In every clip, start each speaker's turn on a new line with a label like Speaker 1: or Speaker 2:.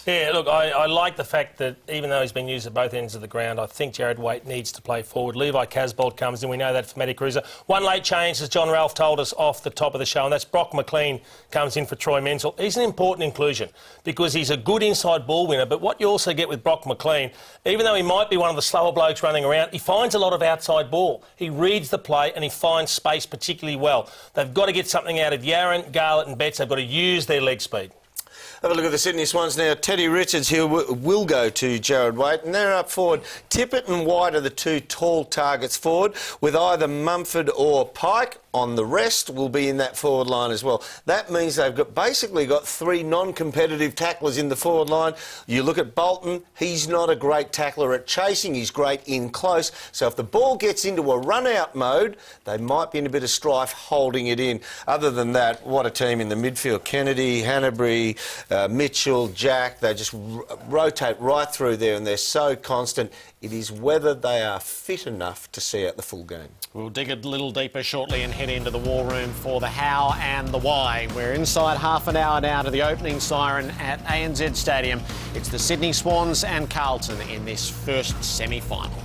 Speaker 1: Yeah, look, I like the fact that even though he's been used at both ends of the ground, I think Jared Waite needs to play forward. Levi Casbolt comes in, we know that for Matty Cruiser. One late change, as John Ralph told us off the top of the show, and that's Brock McLean comes in for Troy Menzel. He's an important inclusion because he's a good inside ball winner, but what you also get with Brock McLean, even though he might be one of the slower blokes running around, he finds a lot of outside ball. He reads the play and he finds space particularly well. They've got to get something out of Yarran, Garlett and Betts. They've got to use their leg speed.
Speaker 2: Have a look at the Sydney Swans now. Teddy Richards here will go to Jared Waite, and they're up forward. Tippett and White are the two tall targets forward, with either Mumford or Pike on the rest will be in that forward line as well. That means they've basically got three non-competitive tacklers in the forward line. You look at Bolton, he's not a great tackler at chasing, he's great in close. So if the ball gets into a run-out mode, they might be in a bit of strife holding it in. Other than that, what a team in the midfield. Kennedy, Hanbury, Mitchell, Jack, they just rotate right through there and they're so constant. It is whether they are fit enough to see out the full game.
Speaker 3: We'll dig a little deeper shortly and head into the war room for the how and the why. We're inside half an hour now to the opening siren at ANZ Stadium. It's the Sydney Swans and Carlton in this first semi-final.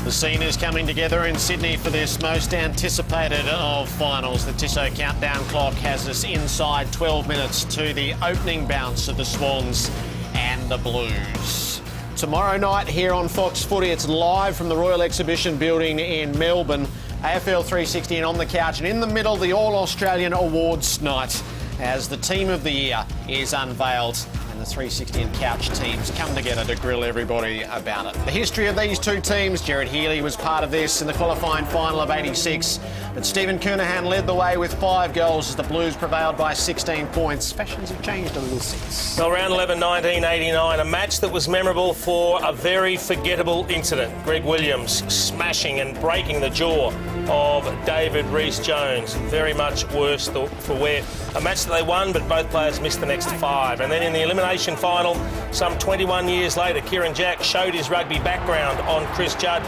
Speaker 3: The scene is coming together in Sydney for this most anticipated of finals. The Tissot countdown clock has us inside 12 minutes to the opening bounce of the Swans and the Blues. Tomorrow night here on Fox Footy, it's live from the Royal Exhibition Building in Melbourne. AFL 360 and on the couch, and in the middle, the All-Australian Awards night as the Team of the Year is unveiled. The 360 and couch teams come together to grill everybody about it. The history of these two teams, Gerard Healy was part of this in the qualifying final of 86, but Stephen Kernahan led the way with 5 goals as the Blues prevailed by 16 points. Fashions have changed a little since.
Speaker 1: Well, round 11, 1989, a match that was memorable for a very forgettable incident. Greg Williams smashing and breaking the jaw of David Rhys-Jones. Very much worse for wear. A match that they won, but both players missed the next 5. And then in the elimination final, some 21 years later, Kieran Jack showed his rugby background on Chris Judd.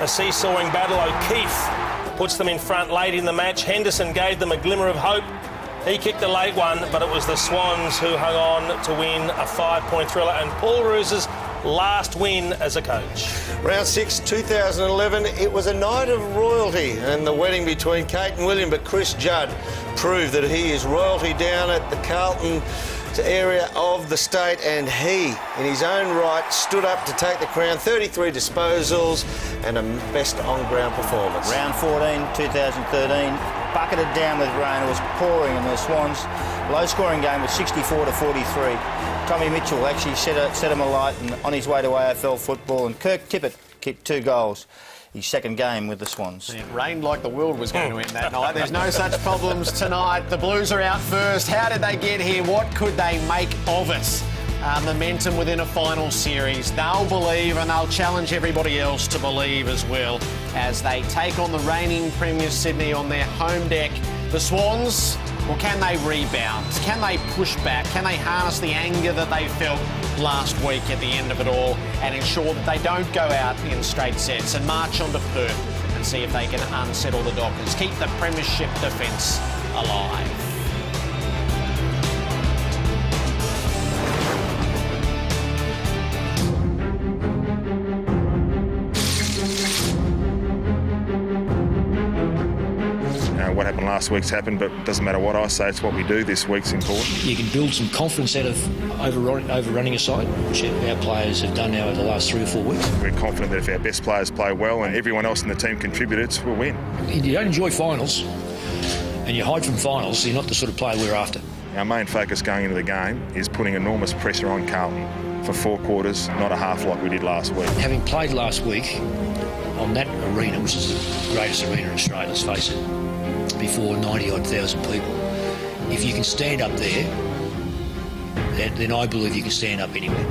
Speaker 1: A seesawing battle. O'Keefe puts them in front late in the match. Henderson gave them a glimmer of hope. He kicked a late one, but it was the Swans who hung on to win a 5-point thriller. And Paul Roos's last win as a coach.
Speaker 2: Round 6, 2011, it was a night of royalty and the wedding between Kate and William, but Chris Judd proved that he is royalty down at the Carlton area of the state, and he, in his own right, stood up to take the crown. 33 disposals and a best on-ground performance.
Speaker 4: Round 14, 2013, bucketed down with rain. It was pouring, and the Swans, low-scoring game with 64 to 43. Tommy Mitchell actually set him alight and on his way to AFL football, and Kirk Tippett kicked 2 goals. His second game with the Swans.
Speaker 3: It rained like the world was going to end that night. There's no such problems tonight. The Blues are out first. How did they get here? What could they make of it? Momentum within a final series. They'll believe and they'll challenge everybody else to believe as well as they take on the reigning Premier Sydney on their home deck. The Swans, well, can they rebound? Can they push back? Can they harness the anger that they felt last week at the end of it all and ensure that they don't go out in straight sets and march on to Perth and see if they can unsettle the Dockers, keep the premiership defence alive?
Speaker 5: What happened last week's happened, but it doesn't matter what I say, it's what we do this week's important.
Speaker 6: You can build some confidence out of overrunning a side, which our players have done now over the last 3 or 4 weeks.
Speaker 5: We're confident that if our best players play well and everyone else in the team contributes, we'll win.
Speaker 6: You don't enjoy finals and you hide from finals, you're not the sort of player we're after.
Speaker 5: Our main focus going into the game is putting enormous pressure on Carlton for 4 quarters, not a half like we did last week.
Speaker 6: Having played last week on that arena, which is the greatest arena in Australia, let's face it, before 90-odd thousand people. If you can stand up there, then I believe you can stand up anywhere.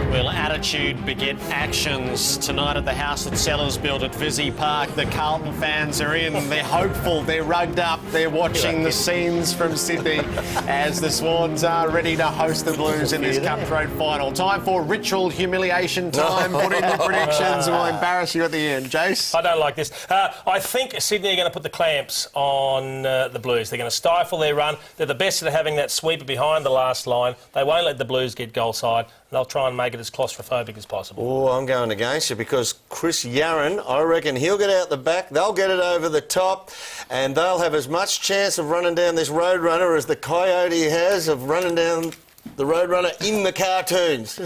Speaker 3: Will attitude beget actions? Tonight at the house that Sellers built at Vizzy Park, the Carlton fans are in. They're hopeful, they're rugged up, they're watching the scenes from Sydney as the Swans are ready to host the Blues in this Cutthroat final. Time for ritual humiliation time. Put in your predictions and we'll embarrass you at the end. Jace?
Speaker 1: I don't like this. I think Sydney are going to put the clamps on the Blues. They're going to stifle their run. They're the best at having that sweeper behind the last line. They won't let the Blues get goal side. They'll try and make it as claustrophobic as possible.
Speaker 2: Oh, I'm going against you because Chris Yarran, I reckon he'll get out the back, they'll get it over the top, and they'll have as much chance of running down this Roadrunner as the Coyote has of running down the Roadrunner in the cartoons.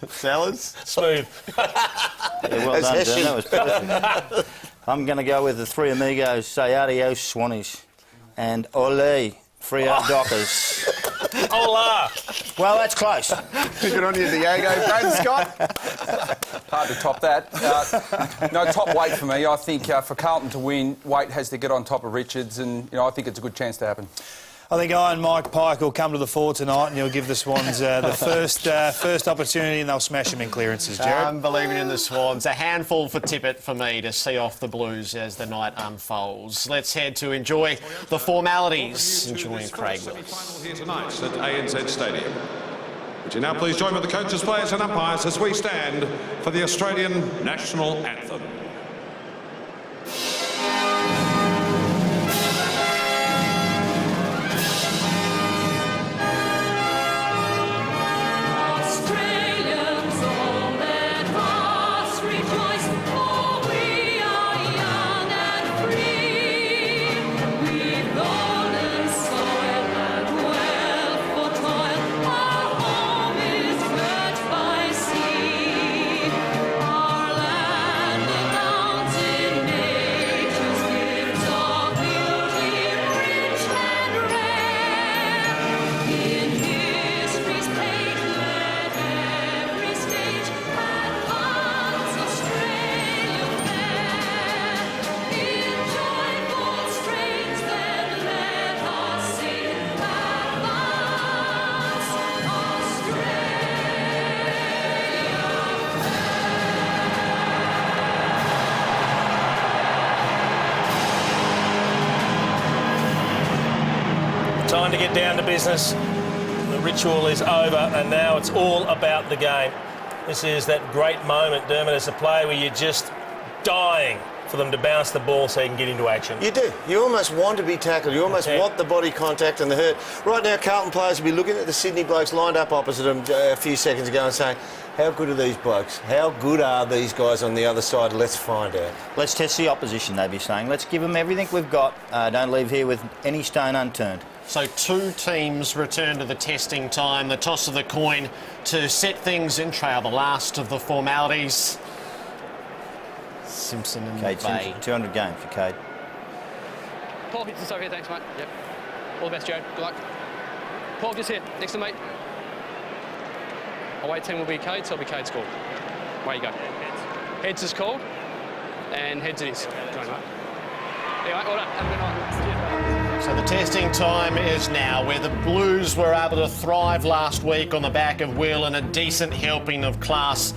Speaker 3: Sellers?
Speaker 1: Smooth.
Speaker 4: Yeah, well done, Dan. That was perfect. I'm going to go with the three amigos. Say adios, Swannies. And ole, Freo Dockers.
Speaker 1: Hola!
Speaker 4: Well, that's close.
Speaker 3: Good on you, Diego. Brad Scott?
Speaker 7: Hard to top that. No, top Waite for me. I think for Carlton to win, Waite has to get on top of Richards, and I think it's a good chance to happen.
Speaker 8: I think Iron Mike Pike will come to the fore tonight and he'll give the Swans the first opportunity and they'll smash them in clearances, Jared.
Speaker 3: I'm believing in the Swans. A handful for Tippett for me to see off the Blues as the night unfolds. Let's head to enjoy the formalities. Enjoying Craig Willis.
Speaker 9: Final here tonight at ANZ Stadium. Would you now please join with the coaches, players and umpires as we stand for the Australian National Anthem.
Speaker 1: Time to get down to business. The ritual is over and now it's all about the game. This is that great moment, Dermot, as a player where you're just dying for them to bounce the ball so you can get into action.
Speaker 2: You do. You almost want to be tackled. You almost want the body contact and the hurt. Right now, Carlton players will be looking at the Sydney blokes lined up opposite them a few seconds ago and saying, how good are these blokes? How good are these guys on the other side? Let's find out.
Speaker 4: Let's test the opposition, they'd be saying. Let's give them everything we've got. Don't leave here with any stone unturned.
Speaker 3: So two teams return to the testing time, the toss of the coin to set things in trail, the last of the formalities. Simpson and
Speaker 4: Cade
Speaker 3: Bay.
Speaker 4: Simpson, 200 games for Cade.
Speaker 10: Paul, just over here, thanks, mate. Yep. All the best, Joe. Good luck. Paul, just here, next to me. Away team will be Cade, so it'll be Cade's call. Away you go. Heads is called, and heads it is. Go on, mate. Anyway, well done. Have a good night.
Speaker 3: So the testing time is now, where the Blues were able to thrive last week on the back of Will and a decent helping of class.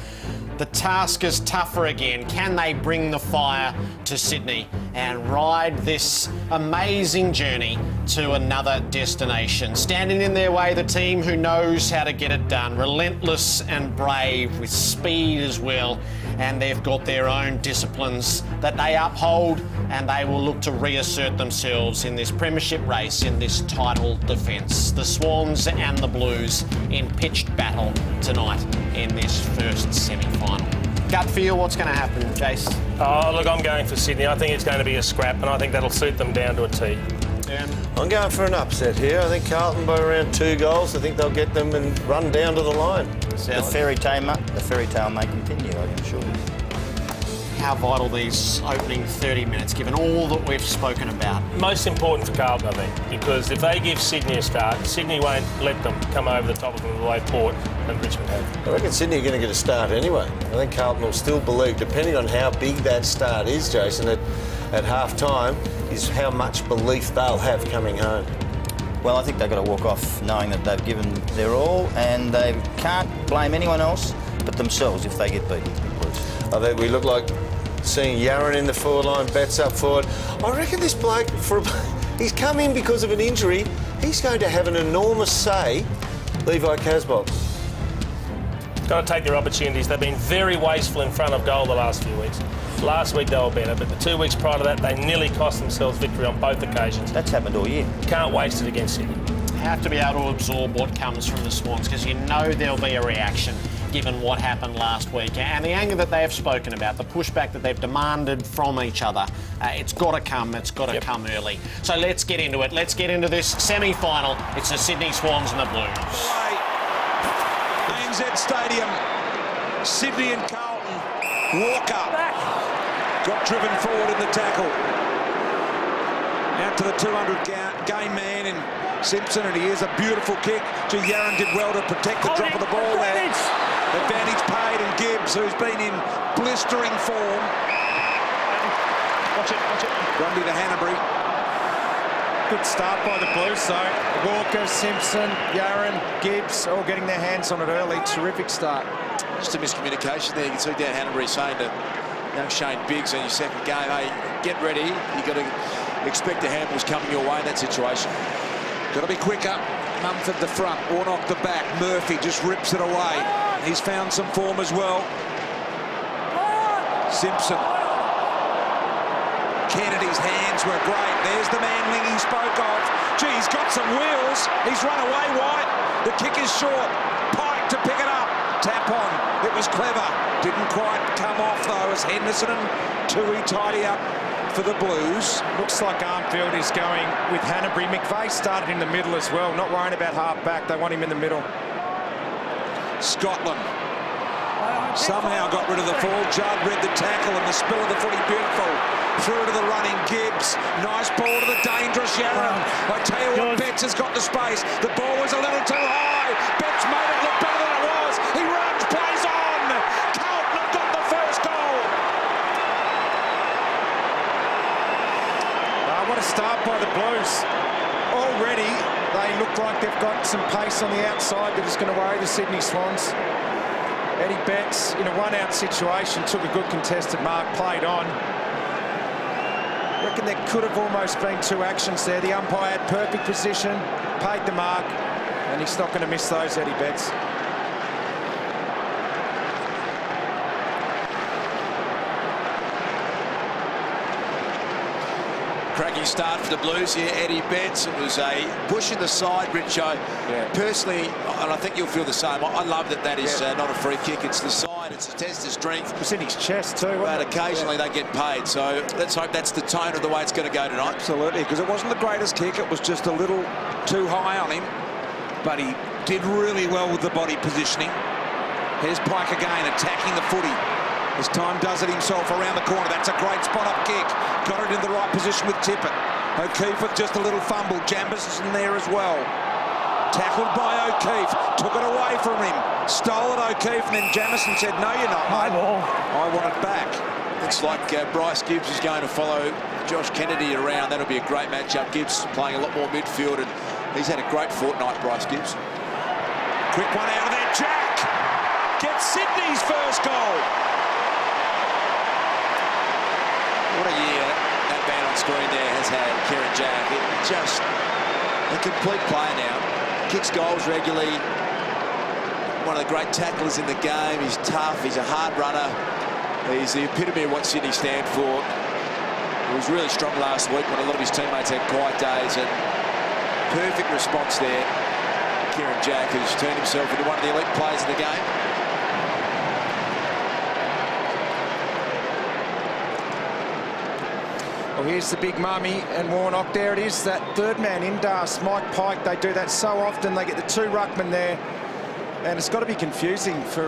Speaker 3: The task is tougher again. Can they bring the fire to Sydney and ride this amazing journey to another destination? Standing in their way, the team who knows how to get it done. Relentless and brave, with speed as well. And they've got their own disciplines that they uphold, and they will look to reassert themselves in this premiership race, in this title defence. The Swans and the Blues in pitched battle tonight in this first semi-final. Gut feel, what's going to happen, Jace?
Speaker 1: Oh, look, I'm going for Sydney. I think it's going to be a scrap, and I think that'll suit them down to a T.
Speaker 2: I'm going for an upset here. I think Carlton by around 2 goals. I think they'll get them and run down to the line.
Speaker 4: The fairy tale may continue, I can assure you.
Speaker 3: How vital these opening 30 minutes, given all that we've spoken about?
Speaker 1: Most important for Carlton, I think, because if they give Sydney a start, Sydney won't let them come over the top of them the way Port and Richmond have.
Speaker 2: I reckon Sydney are going to get a start anyway. I think Carlton will still believe, depending on how big that start is, Jason, at half-time, is how much belief they'll have coming home.
Speaker 4: Well, I think they've got to walk off knowing that they've given their all and they can't blame anyone else but themselves if they get beaten.
Speaker 2: I think we look like seeing Yarran in the forward line, Betts up forward. I reckon this bloke, he's come in because of an injury. He's going to have an enormous say, Levi Casbolt.
Speaker 1: Got to take their opportunities. They've been very wasteful in front of goal the last few weeks. Last week they were better, but the 2 weeks prior to that, they nearly cost themselves victory on both occasions.
Speaker 4: That's happened all year.
Speaker 1: Can't waste it against Sydney.
Speaker 3: Have to be able to absorb what comes from the Swans, because you know there'll be a reaction given what happened last week. And the anger that they have spoken about, the pushback that they've demanded from each other, it's got to come. It's got to come early. So let's get into it. Let's get into this semi-final. It's the Sydney Swans and the Blues.
Speaker 11: ANZ Stadium, Sydney and Carlton. Walker got driven forward in the tackle. Out to the 200 game man in Simpson, and he is a beautiful kick. Yarran did well to protect the drop of the ball there. Advantage paid, and Gibbs, who's been in blistering form.
Speaker 10: Watch it.
Speaker 11: Grundy to Hanbury.
Speaker 12: Good start by the Blues, though. Walker, Simpson, Yarran, Gibbs, all getting their hands on it early. Terrific start.
Speaker 11: Just a miscommunication there. You can see Dan Hanbury saying to young Shane Biggs in your second game, hey, get ready. You've got to expect the handballs coming your way in that situation. Got to be quicker. Mumford the front, Warnock the back. Murphy just rips it away. He's found some form as well. Simpson. Kennedy's hands were great. There's the man Lingy spoke of. Gee, he's got some wheels. He's run away, White. The kick is short. Pike to pick it up. Tap on. It was clever. Didn't quite come off, though, as Henderson and Tui tidy up for the Blues.
Speaker 12: Looks like Armfield is going with Hanbury. McVeigh started in the middle as well, not worrying about half back. They want him in the middle.
Speaker 11: Scotland somehow got rid of the fall. Judd read the tackle and the spill of the footy. Beautiful. Through to the running Gibbs. Nice ball to the dangerous Yarran. I tell you what, Betts has got the space. The ball was a little too high. Betts made it look better than it was. He runs, plays on. Carlton have got the first goal.
Speaker 12: What a start by the Blues. Already they look like they've got some pace on the outside that is going to worry the Sydney Swans. Eddie Betts, in a one-out situation, took a good contested mark, played on. I reckon there could have almost been two actions there. The umpire had perfect position, paid the mark, and he's not going to miss those, Eddie Betts.
Speaker 11: Cracking start for the Blues here, Eddie Betts. It was a push in the side, Richo. Yeah. Personally, and I think you'll feel the same, I love that that is not a free kick. It's the side, it's a test of strength.
Speaker 12: It's in his chest too.
Speaker 11: But occasionally they get paid, so let's hope that's the tone of the way it's going to go tonight.
Speaker 13: Absolutely, because it wasn't the greatest kick. It was just a little too high on him, but he did really well with the body positioning. Here's Pike again, attacking the footy. As time does it himself around the corner. That's a great spot-up kick. Got it in the right position with Tippett. O'Keefe with just a little fumble. Jambas is in there as well. Tackled by O'Keefe. Took it away from him. Stole it, O'Keefe, and then Jamison said, no, you're not, mate. I want it back.
Speaker 11: It's like Bryce Gibbs is going to follow Josh Kennedy around. That'll be a great matchup. Gibbs playing a lot more midfield, and he's had a great fortnight, Bryce Gibbs. Quick one out of there. Jack gets Sydney's first goal. What a year that man on screen there has had, Kieran Jack. Just a complete player now. Kicks goals regularly. One of the great tacklers in the game. He's tough. He's a hard runner. He's the epitome of what Sydney stand for. He was really strong last week when a lot of his teammates had quiet days. And perfect response there. Kieran Jack, who's turned himself into one of the elite players in the game.
Speaker 12: Well, here's the big mummy and Warnock. There it is, that third man in Das, Mike Pike. They do that so often. They get the two ruckmen there. And it's got to be confusing for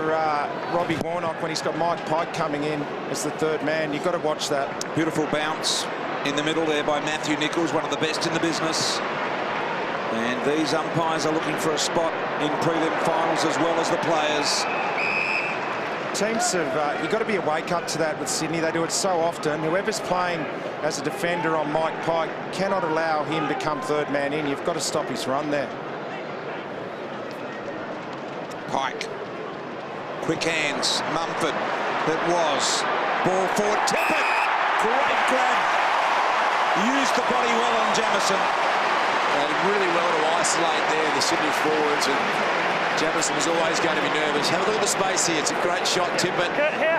Speaker 12: Robbie Warnock when he's got Mike Pike coming in as the third man. You've got to watch that.
Speaker 13: Beautiful bounce in the middle there by Matthew Nichols, one of the best in the business. And these umpires are looking for a spot in prelim finals as well as the players.
Speaker 12: Teams have, you've got to be awake up to that with Sydney. They do it so often. Whoever's playing as a defender on Mike Pike cannot allow him to come third man in. You've got to stop his run there.
Speaker 13: Pike Quick hands, Mumford. That was. Ball forward, Tippett. Great grab. Used the body well on Jamison.
Speaker 11: Really well to isolate there, the Sydney forwards, and Jamison was always going to be nervous. Have a look at the space here. It's a great shot, Tippett.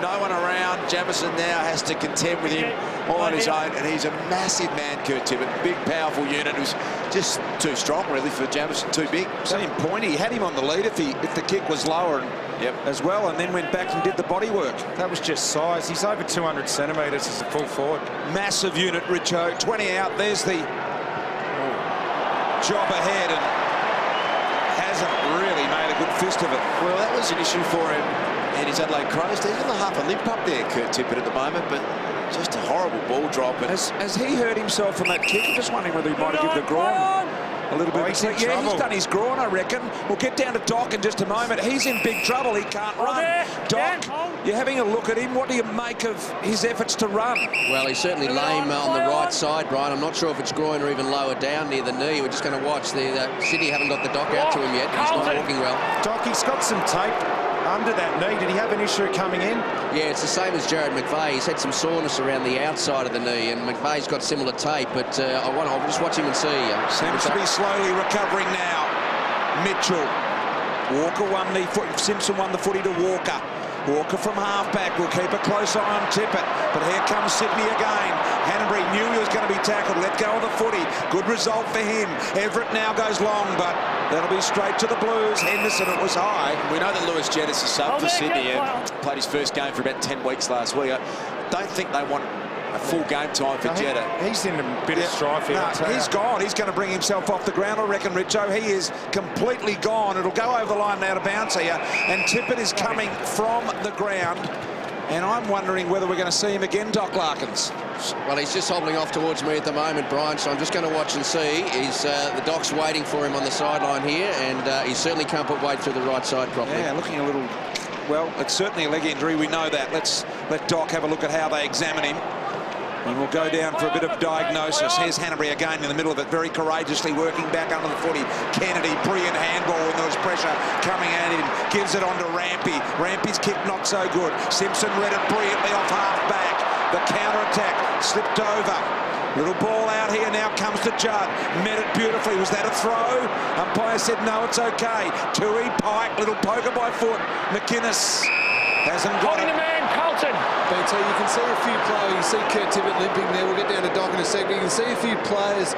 Speaker 11: No one around. Jamison now has to contend with him all on his own, and he's a massive man, Kurt Tippett. Big, powerful unit who's just too strong, really, for Jamison. Too big.
Speaker 13: Same point. He had him on the lead if the kick was lower as well, and then went back and did the body work.
Speaker 12: That was just size. He's over 200 centimetres as a full forward.
Speaker 13: Massive unit, Richo. 20 out. There's the job ahead, and hasn't really made a good fist of it.
Speaker 11: Well, that was an issue for him and his Adelaide Crows. There's only half a limp up there, Kurt Tippett, at the moment, but just a horrible ball drop. And
Speaker 13: has he hurt himself on that kick? I'm just wondering whether he might have given the groin a little bit.
Speaker 12: He's in
Speaker 13: yeah,
Speaker 12: trouble.
Speaker 13: He's done his groin, I reckon. We'll get down to Doc in just a moment. He's in big trouble. He can't run. Doc, you're having a look at him. What do you make of his efforts to run?
Speaker 14: Well, he's certainly lame on the right side, Brian. I'm not sure if it's groin or even lower down near the knee. We're just going to watch. Sydney haven't got the Doc out to him yet. He's not walking well.
Speaker 12: Doc, he's got some tape under that knee. Did he have an issue coming in?
Speaker 14: Yeah, it's the same as Jared McVeigh. He's had some soreness around the outside of the knee, and McVeigh's got similar tape, but I'll just watch him and see.
Speaker 13: Seems to be slowly recovering now. Mitchell. Walker won the foot. Simpson won the footy to Walker. Walker from halfback will keep a close eye on Tippett, but here comes Sydney again. Hanbury knew he was going to be tackled. Let go of the footy. Good result for him. Everett now goes long, but that'll be straight to the Blues. Henderson, it was high.
Speaker 11: we know that Lewis Jett is a sub for Sydney and played his first game for about 10 weeks last week. I don't think they want a full game time for Jetta.
Speaker 12: He's in a bit of strife here.
Speaker 13: No, he's gone. He's going to bring himself off the ground, I reckon, Richo. He is completely gone. It'll go over the line now to bounce here. And Tippett is coming from the ground. And I'm wondering whether we're going to see him again, Doc Larkins.
Speaker 14: Well, he's just hobbling off towards me at the moment, Brian, so I'm just going to watch and see. The Doc's waiting for him on the sideline here, and he certainly can't put weight through the right side properly.
Speaker 13: Yeah, looking a little... Well, it's certainly a leg injury. We know that. Let's let Doc have a look at how they examine him. And we'll go down for a bit of diagnosis. Here's Hanbury again in the middle of it, very courageously working back under the footy. Kennedy, brilliant handball when there was pressure coming at him. Gives it on to Rampy. Rampy's kick not so good. Simpson read it brilliantly off half-back. The counter-attack slipped over. Little ball out here now comes to Judd. Met it beautifully. Was that a throw? Umpire said no, it's okay. Tui, Pike, little poker by foot. McInnes hasn't got it.
Speaker 10: Holding the man, Carlton.
Speaker 15: BT, you can see a few players. You see Kurt Tippett limping there. We'll get down to Doc in a second. You can see a few players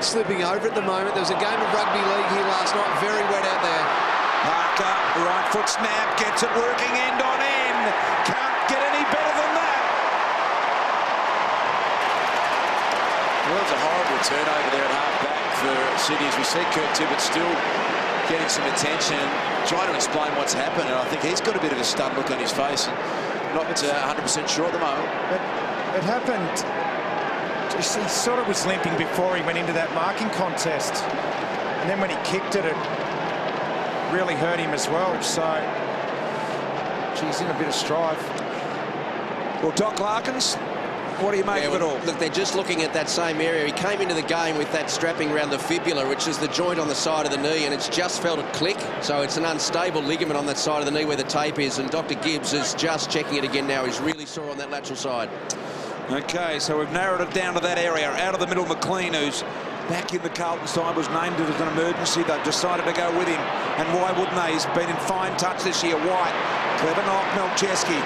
Speaker 15: slipping over at the moment. There was a game of rugby league here last night. Very wet out there.
Speaker 13: Parker, right foot snap, gets it working end on end. Can't get any better than that.
Speaker 11: Well, it's a horrible turnover there at half-back for Sydney as we see Kurt Tippett still getting some attention, trying to explain what's happened, and I think he's got a bit of a stunned look on his face. Not 100% sure at the moment.
Speaker 12: But it happened. He sort of was limping before he went into that marking contest, and then when he kicked it, it really hurt him as well. So, geez, in a bit of strife.
Speaker 13: Well, Doc Larkins, what do you make of it all?
Speaker 14: Look, they're just looking at that same area. He came into the game with that strapping around the fibula, which is the joint on the side of the knee, and it's just felt it click. So it's an unstable ligament on that side of the knee where the tape is, and Dr. Gibbs is just checking it again now. He's really sore on that lateral side.
Speaker 13: Okay, so we've narrowed it down to that area. Out of the middle, McLean, who's back in the Carlton side, was named as an emergency. They've decided to go with him. And why wouldn't they? He's been in fine touch this year. White, clever knock, Melcheski.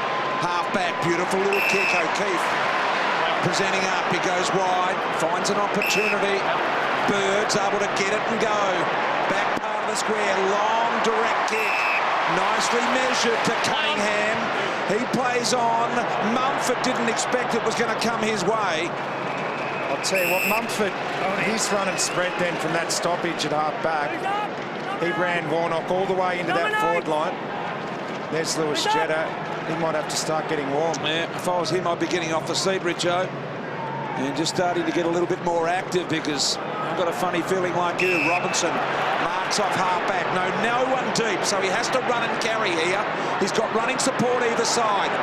Speaker 13: Half-back, beautiful little kick. O'Keefe presenting up. He goes wide, finds an opportunity. Bird's able to get it and go. Back part of the square, long direct kick. Nicely measured to Cunningham. He plays on. Mumford didn't expect it was going to come his way.
Speaker 12: I'll tell you what, Mumford, his run and spread then from that stoppage at half-back. He ran Warnock all the way into that forward line. There's Lewis Jetta. He might have to start getting warm.
Speaker 13: Yeah, if I was him, I'd be getting off the seat, Richo. And just starting to get a little bit more active because I've got a funny feeling like you. Robinson marks off half-back. No one deep, so he has to run and carry here. He's got running support either side.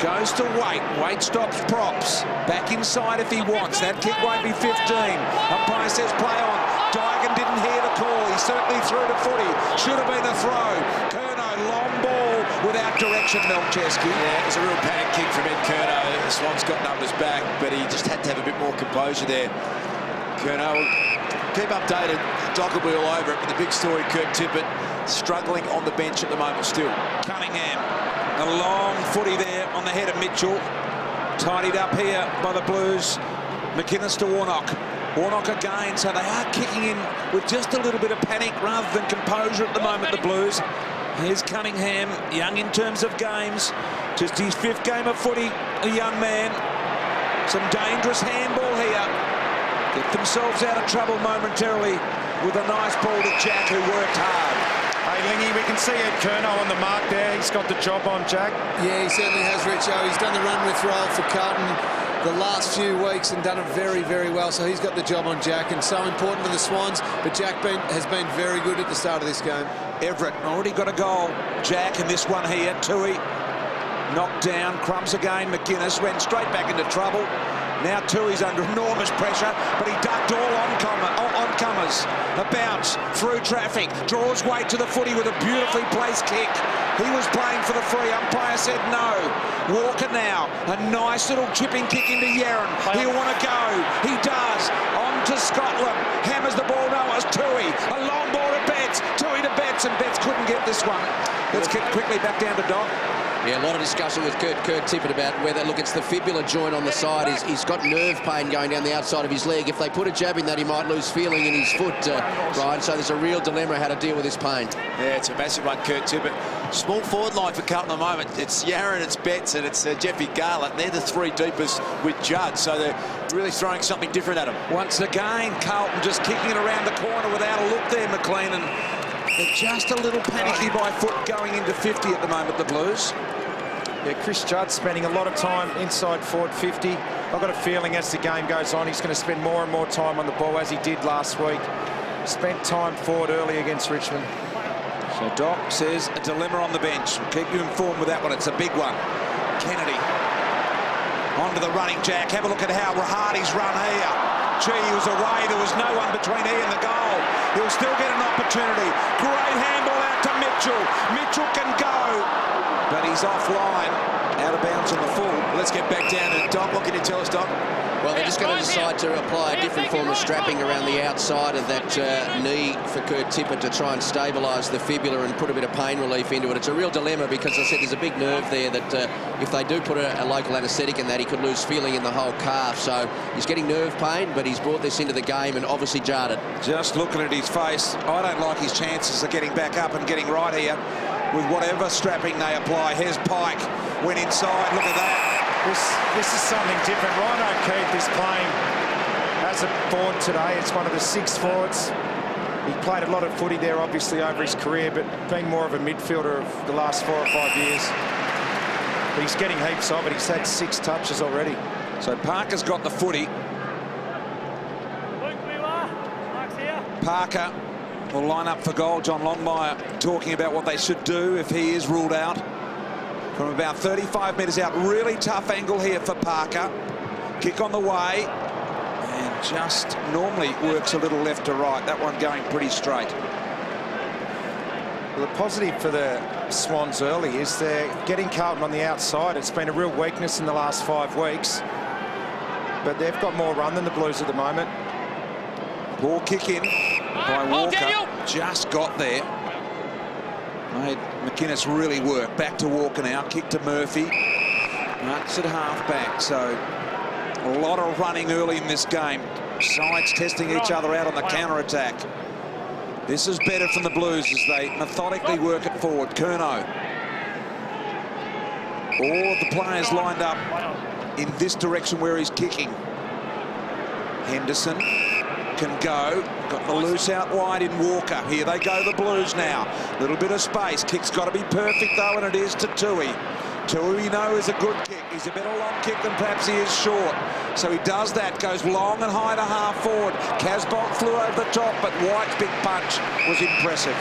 Speaker 13: Goes to Waite. Waite stops props. Back inside if he wants. That kick won't be 15. Umpire says play on. Digan didn't hear the call. He certainly threw the footy. Should have been a throw. Curnow, long ball without direction, Melchesky.
Speaker 11: Yeah, it was a real panic kick from Ed Curnow. The Swans got numbers back, but he just had to have a bit more composure there. Curnow will keep updated. Doc will be all over it, but the big story, Kurt Tippett struggling on the bench at the moment still.
Speaker 13: Cunningham, a long footy there on the head of Mitchell. Tidied up here by the Blues. McInnes to Warnock. Warnock again, so they are kicking in with just a little bit of panic rather than composure at the moment, the Blues. Here's Cunningham, young in terms of games. Just his 5th game of footy, a young man. Some dangerous handball here. Get themselves out of trouble momentarily with a nice ball to Jack, who worked hard.
Speaker 12: Hey, Lingy, we can see Ed Curnow on the mark there. He's got the job on Jack.
Speaker 15: Yeah, he certainly has, Richo. He's done the run-with role for Carlton the last few weeks and done it very, very well. So he's got the job on Jack, and so important for the Swans. But Jack has been very good at the start of this game.
Speaker 13: Everett already got a goal. Jack in this one here. Tui knocked down. Crumbs again. McInnes went straight back into trouble. Now Tui's under enormous pressure, but he ducked all oncomers. A bounce through traffic. Draws weight to the footy with a beautifully placed kick. He was playing for the free. Umpire said no. Walker now. A nice little chipping kick into Yeren. He'll want to go. He does. On to Scotland. Hammers the ball. No, it was Tui. A long ball to Betts. Tui to Betts, and Betts couldn't get this one. Let's get quickly back down to Doc.
Speaker 14: Yeah, a lot of discussion with Kurt Tippett about whether, look, it's the fibula joint on the side. He's got nerve pain going down the outside of his leg. If they put a jab in that, he might lose feeling in his foot, Brian. So there's a real dilemma how to deal with this pain.
Speaker 11: Yeah, it's a massive one, Kurt Tippett. Small forward line for Carlton at the moment. It's Yeren, it's Betts, and it's Jeffy Garlett. They're the 3 deepest with Judd, so they're really throwing something different at him.
Speaker 13: Once again, Carlton just kicking it around the corner without a look there, McLean. And they're just a little panicky by foot going into 50 at the moment, the Blues.
Speaker 12: Yeah, Chris Judd spending a lot of time inside forward 50. I've got a feeling as the game goes on, he's going to spend more and more time on the ball, as he did last week. Spent time forward early against Richmond.
Speaker 13: So Doc says a dilemma on the bench. We'll keep you informed with that one. It's a big one. Kennedy onto the running Jack. Have a look at how Rahadi's run here. Gee, he was away. There was no one between he and the goal. He'll still get an opportunity. Great handball out to Mitchell. Mitchell can go, but he's offline, out of bounds on the full.
Speaker 11: Let's get back down to Doc. What can you tell us, Doc?
Speaker 14: Well, they're just going to decide to apply a different form of strapping around the outside of that knee for Kurt Tippett to try and stabilise the fibula and put a bit of pain relief into it. It's a real dilemma because, as I said, there's a big nerve there that if they do put a local anaesthetic in that, he could lose feeling in the whole calf. So he's getting nerve pain, but he's brought this into the game and obviously jarred it.
Speaker 13: Just looking at his face, I don't like his chances of getting back up and getting right here with whatever strapping they apply. Here's Pike, went inside, look at that.
Speaker 12: This is something different. Ryan O'Keefe is playing as a forward today. It's one of the 6 forwards. He played a lot of footy there, obviously, over his career, but being more of a midfielder of the last 4 or 5 years. But he's getting heaps of it. He's had 6 touches already.
Speaker 13: So Parker's got the footy. Parker will line up for goal. John Longmire talking about what they should do if he is ruled out. From about 35 metres out, really tough angle here for Parker. Kick on the way, and just normally works a little left to right. That one going pretty straight.
Speaker 12: Well, the positive for the Swans early is they're getting Carlton on the outside. It's been a real weakness in the last 5 weeks, but they've got more run than the Blues at the moment.
Speaker 13: Ball kick in by Walker. Just got there. Made McInnes really work. Back to Walker now. Kick to Murphy. Nuts at half-back. So a lot of running early in this game. Sides testing each other out on the counter-attack. This is better from the Blues as they methodically work it forward. Curnow. All of the players lined up in this direction where he's kicking. Henderson can go. Got the loose out wide in Walker. Here they go, the Blues now. Little bit of space. Kick's got to be perfect, though, and it is to Tui. Tui, we know, is a good kick. He's a better long kick than perhaps he is short. So he does that, goes long and high to half forward. Casbolt flew over the top, but White's big punch was impressive.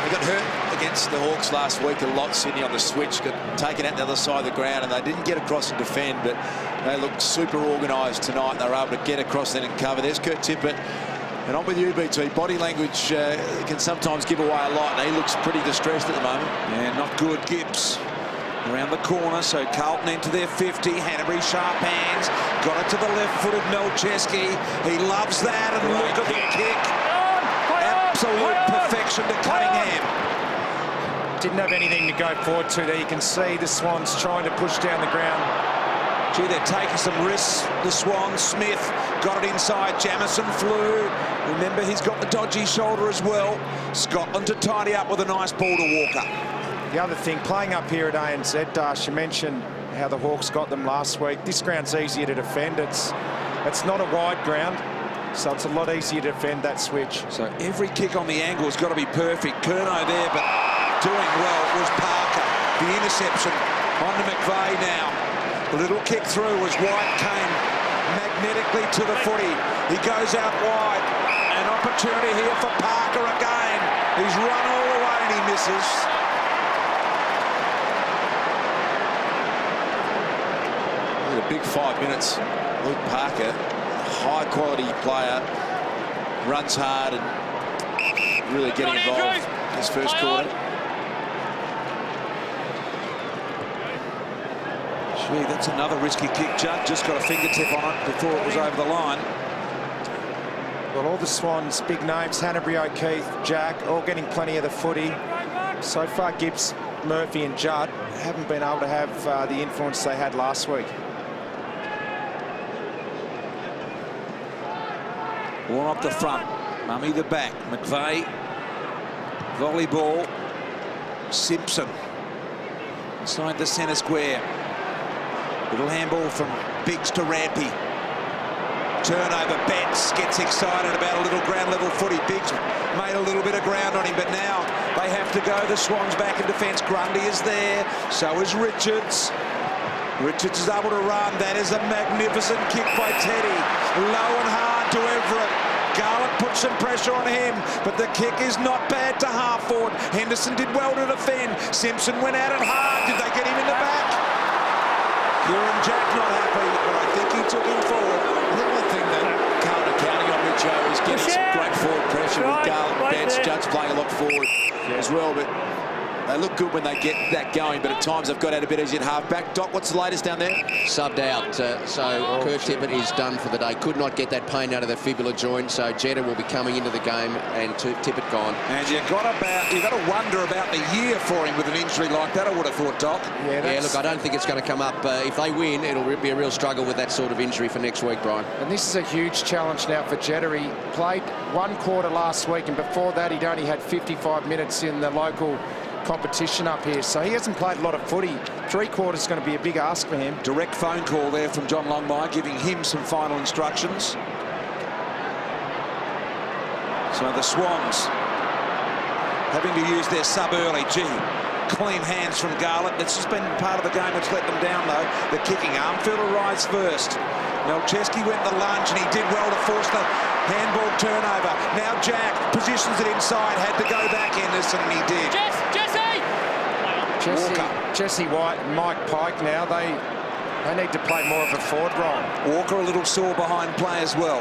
Speaker 11: They got hurt against the Hawks last week a lot, Sydney, on the switch. Got taken out the other side of the ground, and they didn't get across and defend, but they looked super organised tonight. They were able to get across then and cover. There's Kurt Tippett. And I'm with you, BT. Body language can sometimes give away a lot, and he looks pretty distressed at the moment.
Speaker 13: Yeah, not good. Gibbs Around the corner, so Carlton into their 50. Hanbury sharp hands. Got it to the left-footed Melcheski. He loves that, and look at the kick. Absolute perfection to Cunningham.
Speaker 12: Didn't have anything to go forward to there. You can see the Swans trying to push down the ground.
Speaker 13: Gee, they're taking some risks, the Swans. Smith got it inside. Jamison flew. Remember, he's got the dodgy shoulder as well. Scotland to tidy up with a nice ball to Walker.
Speaker 12: The other thing, playing up here at ANZ, Dash, you mentioned how the Hawks got them last week. This ground's easier to defend. It's not a wide ground, so it's a lot easier to defend that switch.
Speaker 13: So every kick on the angle has got to be perfect. Curnow there, but doing well was Parker. The interception on to McVeigh now. The little kick through as White came magnetically to the footy. He goes out wide. An opportunity here for Parker again. He's run all the way and he misses.
Speaker 11: A big 5 minutes. Luke Parker, high quality player, runs hard and really getting involved in this first quarter.
Speaker 13: Gee, that's another risky kick. Judd just got a fingertip on it before it was over the line.
Speaker 12: Well, all the Swans, big names, Hanbury, O'Keefe, Jack, all getting plenty of the footy. So far, Gibbs, Murphy and Judd haven't been able to have the influence they had last week.
Speaker 13: Warnock the front, Mummy the back, McVeigh, volleyball, Simpson inside the centre square. Little handball from Biggs to Rampy. Turnover, Betts gets excited about a little ground level footy. Biggs made a little bit of ground on him, but now they have to go. The Swans back in defence. Grundy is there, so is Richards. Richards is able to run. That is a magnificent kick by Teddy. Low and hard to Everett. Garlick put some pressure on him, but the kick is not bad to half forward. Henderson did well to defend. Simpson went at it hard. Did they get him in the back? Kieran Jack not happy, but I think he took him forward.
Speaker 11: I think one thing that Carlton are counting on, Richo, is getting some great forward pressure with Garlick, Betts, Judd's playing a lot forward as well, but they look good when they get that going, but at times they've got out a bit easy at half-back. Doc, what's the latest down there?
Speaker 14: Subbed out, so Kurt Tippett is done for the day. Could not get that pain out of the fibula joint, so Jetta will be coming into the game and Tippett gone.
Speaker 13: And you've got to wonder about the year for him with an injury like that, I would have thought, Doc.
Speaker 14: Yeah, look, I don't think it's going to come up. If they win, it'll be a real struggle with that sort of injury for next week, Brian.
Speaker 12: And this is a huge challenge now for Jetta. He played one quarter last week, and before that he'd only had 55 minutes in the local competition up here, so he hasn't played a lot of footy. 3 quarters is going to be a big ask for him.
Speaker 13: Direct phone call there from John Longmire giving him some final instructions. So the Swans having to use their sub early. Gee, clean hands from Garlick. That's just been part of the game that's let them down though. The kicking. Armfield arrives first. Melcheski went the lunge and he did well to force the handball turnover. Now Jack positions it inside, had to go back Henderson, and he did.
Speaker 12: Jesse White and Mike Pike now, they need to play more of a forward role.
Speaker 13: Walker a little sore behind play as well.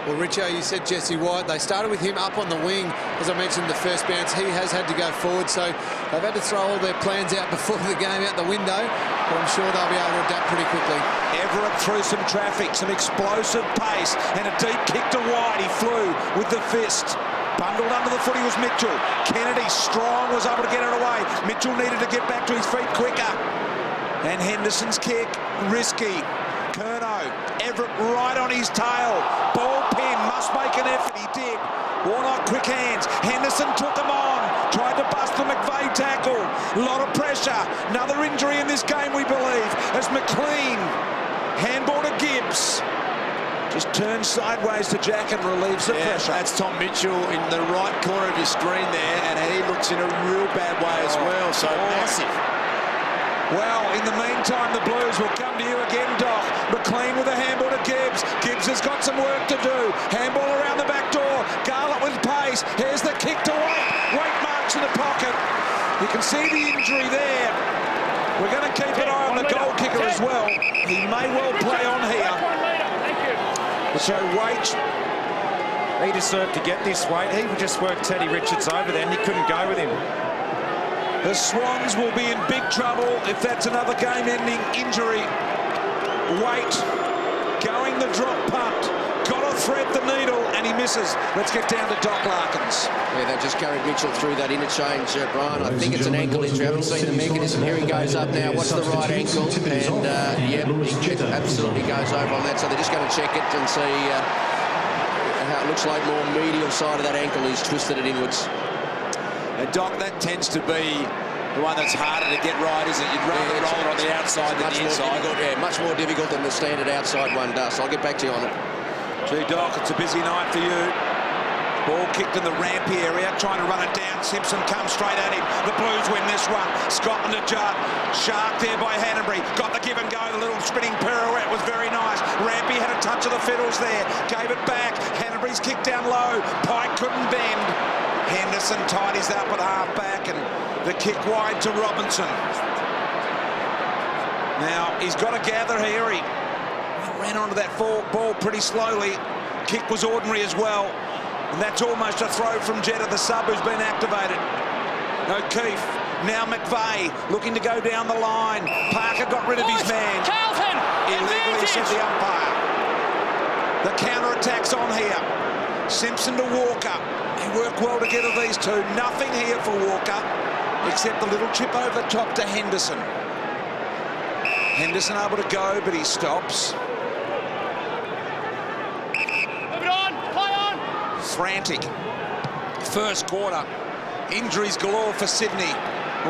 Speaker 15: Well, Richo, you said Jesse White. They started with him up on the wing. As I mentioned, the first bounce, he has had to go forward, so they've had to throw all their plans out before the game out the window, but I'm sure they'll be able to adapt pretty quickly.
Speaker 13: Everett through some traffic, some explosive pace, and a deep kick to White. He flew with the fist. Bundled under the footy was Mitchell. Kennedy, strong, was able to get it away. Mitchell needed to get back to his feet quicker. And Henderson's kick, risky. Curnow, Everett right on his tail. Ball pin, must make an effort. He did. Warnock, quick hands. Henderson took him on. Tried to bust the McVeigh tackle. A lot of pressure. Another injury in this game, we believe, as McLean handball to Gibbs. Just turns sideways to Jack and relieves the pressure.
Speaker 11: That's Tom Mitchell in the right corner of your screen there, and he looks in a real bad way as well, so massive.
Speaker 13: Well, in the meantime, the Blues will come to you again, Doc. McLean with a handball to Gibbs. Gibbs has got some work to do. Handball around the back door. Garlick with pace. Here's the kick to Waite. Waite marks in the pocket. You can see the injury there. We're going to keep an eye on the goal kicker as well. He may well play on here. So Waite,
Speaker 12: he deserved to get this weight. He would just work Teddy Richards over there and he couldn't go with him.
Speaker 13: The Swans will be in big trouble if that's another game-ending injury. Waite going the drop punt. Got to thread the needle, and he misses. Let's get down to Doc Larkins.
Speaker 14: Yeah, they just carried Mitchell through that interchange, Brian. I think it's an ankle injury. I haven't seen the mechanism. Here he goes up now. What's the right ankle? And, it absolutely goes over on that. So they're just going to check it and see how it looks like more medial side of that ankle. He's twisted it inwards.
Speaker 11: And Doc, that tends to be the one that's harder to get right, isn't it? You'd rather roll it on the outside than the inside.
Speaker 14: Much more difficult than the standard outside one does. I'll get back to you on it.
Speaker 11: Gee, Doc, it's a busy night for you. Ball kicked in the rampy area, trying to run it down. Simpson comes straight at him. The Blues win this one. Scotland to Judd. Shark there by Hanbury. Got the give and go. The little spinning pirouette was very nice. Rampy had a touch of the fiddles there. Gave it back. Hanbury's kicked down low. Pike couldn't bend. Henderson tidies up at half-back, and the kick wide to Robinson. Now, he's got to gather here. He ran onto that ball pretty slowly. Kick was ordinary as well. And that's almost a throw from Jetta, the sub, who's been activated. O'Keefe, now McVeigh, looking to go down the line. Parker got rid of his man.
Speaker 10: Carlton!
Speaker 11: Illegally said the umpire. The counter-attack's on here. Simpson to Walker. They work well together, these two. Nothing here for Walker, except the little chip over the top to Henderson. Henderson able to go, but he stops.
Speaker 10: Move it on! Play on!
Speaker 11: Frantic. First quarter. Injuries galore for Sydney.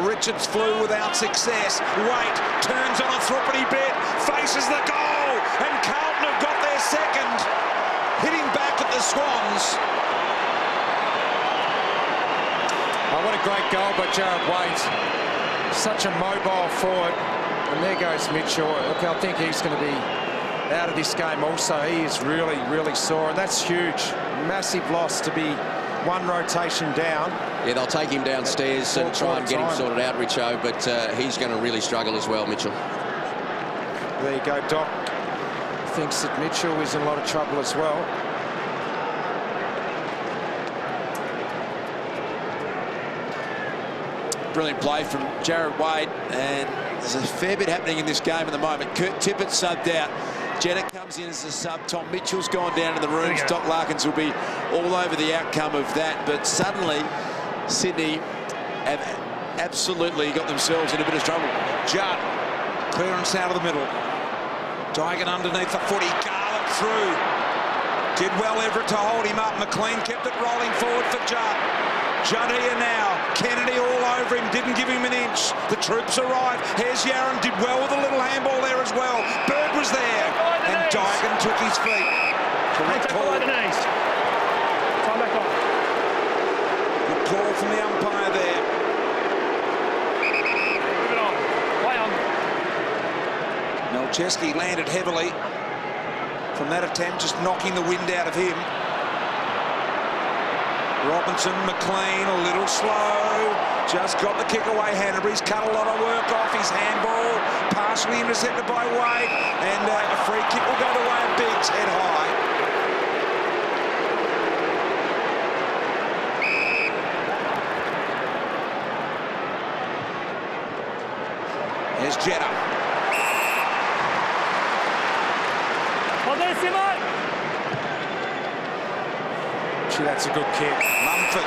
Speaker 11: Richards flew without success. Waite turns on a threepenny bit, faces the goal, and Carlton have got their second. Hitting back at the Swans.
Speaker 12: Oh, what a great goal by Jared Waite. Such a mobile forward. And there goes Mitchell. Look, I think he's going to be out of this game also. He is really, really sore, and that's huge. Massive loss to be one rotation down.
Speaker 14: Yeah, they'll take him downstairs and try and get him sorted out, Richo, but he's going to really struggle as well, Mitchell.
Speaker 12: There you go, Doc. Thinks that Mitchell is in a lot of trouble as well.
Speaker 11: Brilliant play from Jared Waite, and there's a fair bit happening in this game at the moment. Kurt Tippett subbed out. Jetta comes in as a sub. Tom Mitchell's gone down to the rooms. Doc Larkins will be all over the outcome of that. But suddenly, Sydney have absolutely got themselves in a bit of trouble. Judd, clearance out of the middle. Dygan underneath the footy. Garlick through. Did well Everett to hold him up. McLean kept it rolling forward for Judd. Judd here now. Kennedy all over him. Didn't give him an inch. The troops arrived. Here's Yaron. Did well with a little handball there as well. Bird was there. And Dygan took his feet. Correct call.
Speaker 10: Time back on.
Speaker 11: Good call from the umpire there.
Speaker 10: Move it on. Play on.
Speaker 11: Melcheski landed heavily from that attempt, just knocking the wind out of him. Robinson, McLean, a little slow. Just got the kick away. Hanbury's cut a lot of work off his handball. Partially intercepted by Waite. And a free kick will go the way of Biggs, head high. Here's Jetta.
Speaker 10: On there, Simon!
Speaker 12: That's a good kick.
Speaker 11: Mumford.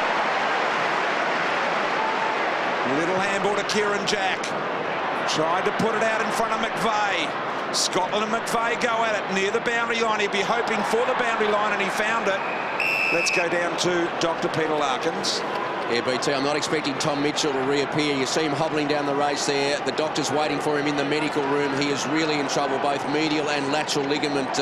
Speaker 11: Little handball to Kieran Jack. Tried to put it out in front of McVeigh. Scotland and McVeigh go at it near the boundary line. He'd be hoping for the boundary line, and he found it. Let's go down to Dr. Peter Larkins.
Speaker 14: Yeah, BT, I'm not expecting Tom Mitchell to reappear. You see him hobbling down the race there. The doctor's waiting for him in the medical room. He is really in trouble, both medial and lateral ligament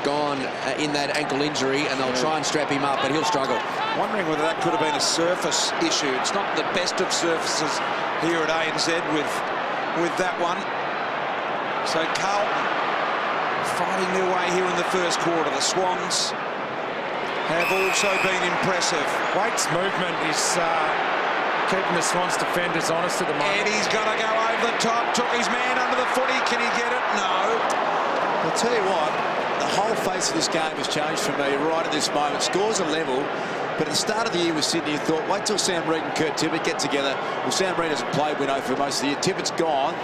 Speaker 14: gone in that ankle injury, and they'll try and strap him up, but he'll struggle.
Speaker 11: Wondering whether that could have been a surface issue. It's not the best of surfaces here at ANZ with that one. So Carlton fighting their way here in the first quarter. The Swans have also been impressive.
Speaker 12: Waite's movement is keeping the Swans defenders honest at the moment.
Speaker 11: And he's got to go over the top. Took his man under the footy. Can he get it? No.
Speaker 16: I'll tell you what, the whole face of this game has changed for me right at this moment. Scores are level.
Speaker 11: But at the start of the year with Sydney, you thought, wait till Sam Reid and Kurt Tippett get together. Well, Sam Reid hasn't played, we know, for most of the year. Tippett's gone.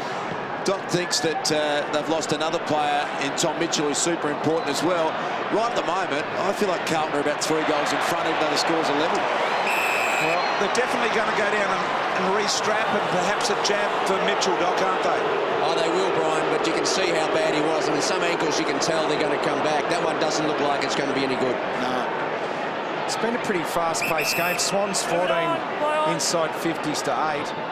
Speaker 11: Doc thinks that they've lost another player in Tom Mitchell, who's super important as well. Right at the moment, I feel like Carlton are about 3 goals in front, even though the scores are level.
Speaker 13: Well, they're definitely going to go down and re-strap and perhaps a jab for Mitchell, Doc, aren't they?
Speaker 14: Oh, they will, Brian, but you can see how bad he was. I mean, some ankles you can tell they're going to come back. That one doesn't look like it's going to be any good.
Speaker 12: No. It's been a pretty fast-paced game. Swans 14 inside 50s to 8.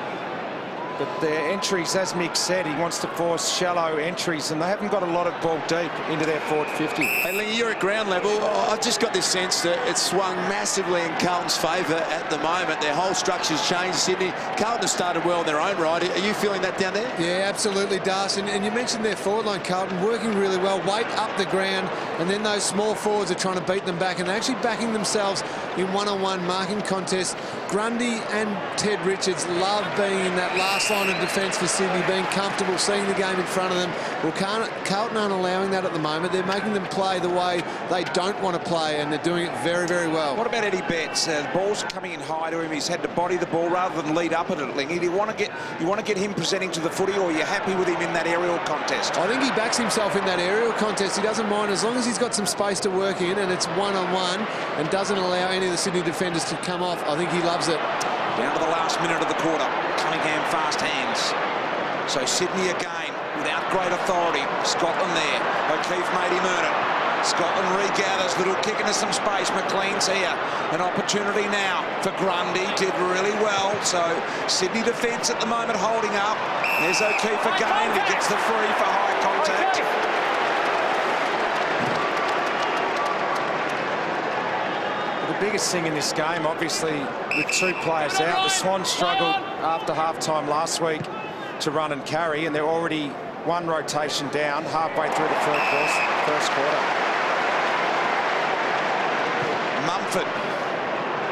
Speaker 12: But their entries, as Mick said, he wants to force shallow entries, and they haven't got a lot of ball deep into their forward 50.
Speaker 11: Hey, Lee, you're at ground level. I've just got this sense that it's swung massively in Carlton's favour at the moment. Their whole structure's changed. Sydney, Carlton have started well in their own right. Are you feeling that down there?
Speaker 15: Yeah, absolutely, Darcy. And you mentioned their forward line, Carlton, working really well. Weight up the ground, and then those small forwards are trying to beat them back, and they're actually backing themselves in one-on-one marking contests. Grundy and Ted Richards love being in that last line of defence for Sydney, being comfortable, seeing the game in front of them. Well, Carlton aren't allowing that at the moment. They're making them play the way they don't want to play, and they're doing it very, very well.
Speaker 13: What about Eddie Betts? The ball's coming in high to him. He's had to body the ball rather than lead up at it. Lingy, do you want to get him presenting to the footy, or are you happy with him in that aerial contest?
Speaker 15: I think he backs himself in that aerial contest. He doesn't mind as long as he's got some space to work in, and it's one-on-one and doesn't allow any of the Sydney defenders to come off. I think he loves it.
Speaker 13: Down to the last minute of the quarter. Cunningham fast hands. So Sydney again without great authority. Scotland there. O'Keefe made him earn it. Scotland regathers. Little kick into some space. McLean's here. An opportunity now for Grundy. Did really well. So Sydney defence at the moment holding up. There's O'Keefe again. He gets the free for high contact.
Speaker 12: The biggest thing in this game, obviously, with 2 players out, the Swans struggled after half-time last week to run and carry, and they're already 1 rotation down halfway through the first quarter.
Speaker 13: Mumford,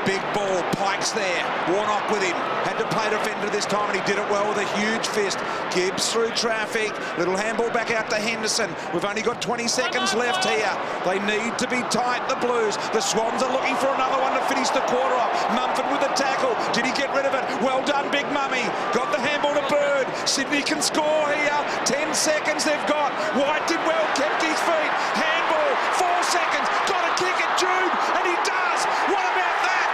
Speaker 13: big ball, Pike's there, Warnock with him, had to play defender this time and he did it well with a huge fist. Gibbs through traffic, little handball back out to Henderson. We've only got 20 seconds left here. They need to be tight, the Blues. The Swans are looking for another one to finish the quarter off. Mumford with the tackle, did he get rid of it? Well done, Big Mummy, got the handball to Bird. Sydney can score here, 10 seconds they've got. White did well, kept his feet, handball, 4 seconds, got a kick at Jude, and he does. What about that?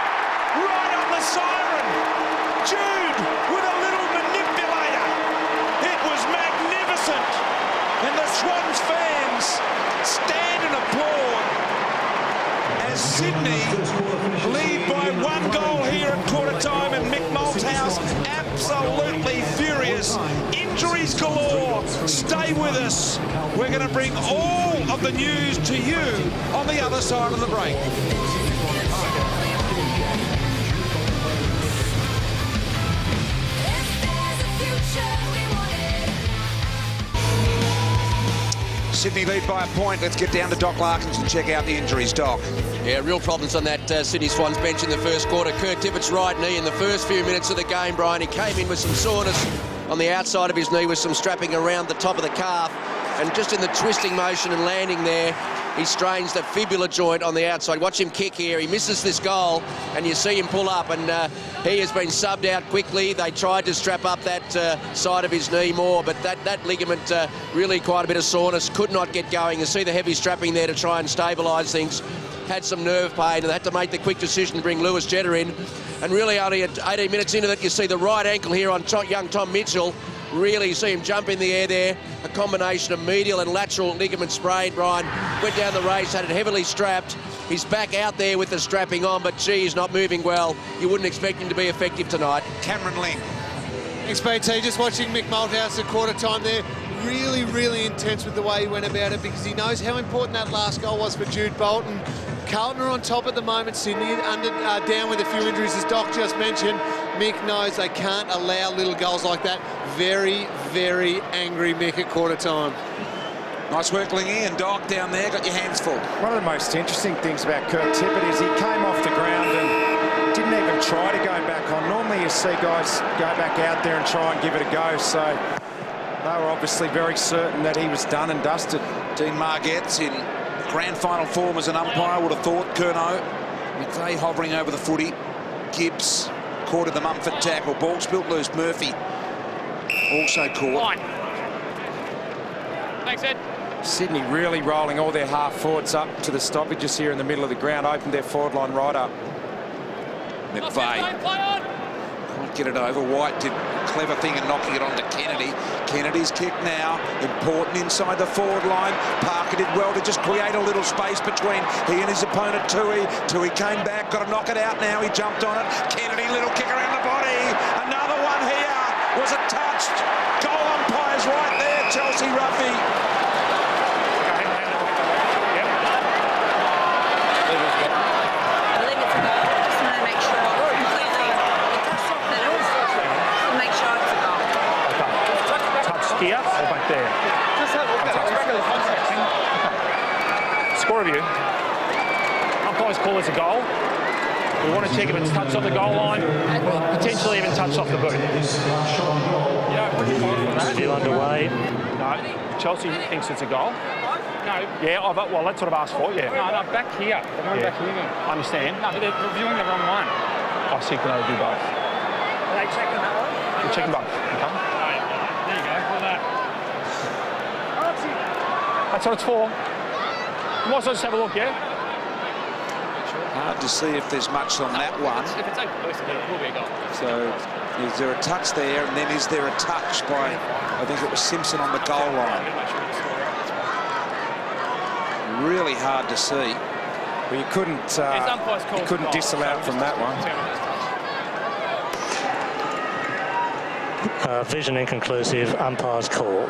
Speaker 13: Right on the siren. Jude with a little manipulator. It was magnificent. And the Swans fans stand and applaud as Sydney lead by 1 goal here at quarter time, and Mick Malthouse absolutely furious. Injuries galore. Stay with us. We're going to bring all of the news to you on the other side of the break. Sydney lead by a point. Let's get down to Doc Larkins and check out the injuries, Doc.
Speaker 14: Yeah, real problems on that Sydney Swans bench in the first quarter. Kurt Tippett's right knee in the first few minutes of the game, Brian. He came in with some soreness on the outside of his knee with some strapping around the top of the calf. And just in the twisting motion and landing there, he strains the fibula joint on the outside. Watch him kick here. He misses this goal, and you see him pull up, and he has been subbed out quickly. They tried to strap up that side of his knee more, but that ligament, really quite a bit of soreness, could not get going. You see the heavy strapping there to try and stabilise things. Had some nerve pain, and they had to make the quick decision to bring Lewis Jetta in. And really only at 18 minutes into that, you see the right ankle here on young Tom Mitchell. Really see him jump in the air there. A combination of medial and lateral ligament sprain, Brian. Went down the race, had it heavily strapped. He's back out there with the strapping on, but gee, he's not moving well. You wouldn't expect him to be effective tonight.
Speaker 13: Cameron Ling.
Speaker 15: Thanks, BT. Just watching Mick Malthouse at quarter time there. Really, really intense with the way he went about it, because he knows how important that last goal was for Jude Bolton. Carlton are on top at the moment. Sydney down with a few injuries, as Doc just mentioned. Mick knows they can't allow little goals like that. Very, very angry Mick at quarter time.
Speaker 13: Nice work, Lingy, and Doc down there, got your hands full.
Speaker 12: One of the most interesting things about Kurt Tippett is he came off the ground and didn't even try to go back on. Normally you see guys go back out there and try and give it a go, so they were obviously very certain that he was done and dusted.
Speaker 13: Dean Margette's in grand final form as an umpire, would have thought, Curnow. McVeigh hovering over the footy. Gibbs caught in the Mumford tackle. Ball spilt loose. Murphy also caught.
Speaker 10: Thanks, Ed.
Speaker 12: Sydney really rolling all their half forwards up to the stoppages here in the middle of the ground, opened their forward line right up.
Speaker 13: McVeigh can't get it over. White did a clever thing in knocking it onto Kennedy. Kennedy's kick now, important inside the forward line. Parker did well to just create a little space between he and his opponent Tui. Tui came back, got to knock it out now. He jumped on it. Kennedy, little kick around the body. Another one here. Was it touched? Goal umpires right there, Chelsea Ruffy.
Speaker 16: Here or back there? Score review. Umpires call this a goal. We want to check if it's touched off the goal line, potentially even touched off the boot. Still underway. No, Chelsea thinks it's a goal. No. Yeah, well, that's what I've asked for, yeah.
Speaker 10: No, back here. They're going back here.
Speaker 16: I understand.
Speaker 10: No, but they're reviewing the wrong one.
Speaker 16: I see can I do both.
Speaker 10: Are they checking that one?
Speaker 16: We're checking both. Okay. That's what it's for. You might as well just have a look, yeah?
Speaker 13: Hard to see if there's much on that one.
Speaker 10: If it's open, it will be a goal.
Speaker 13: So, is there a touch there? And then is there a touch by, I think it was Simpson on the goal line? Really hard to see.
Speaker 12: Well, you couldn't disallow from that one.
Speaker 16: Vision inconclusive, umpire's call.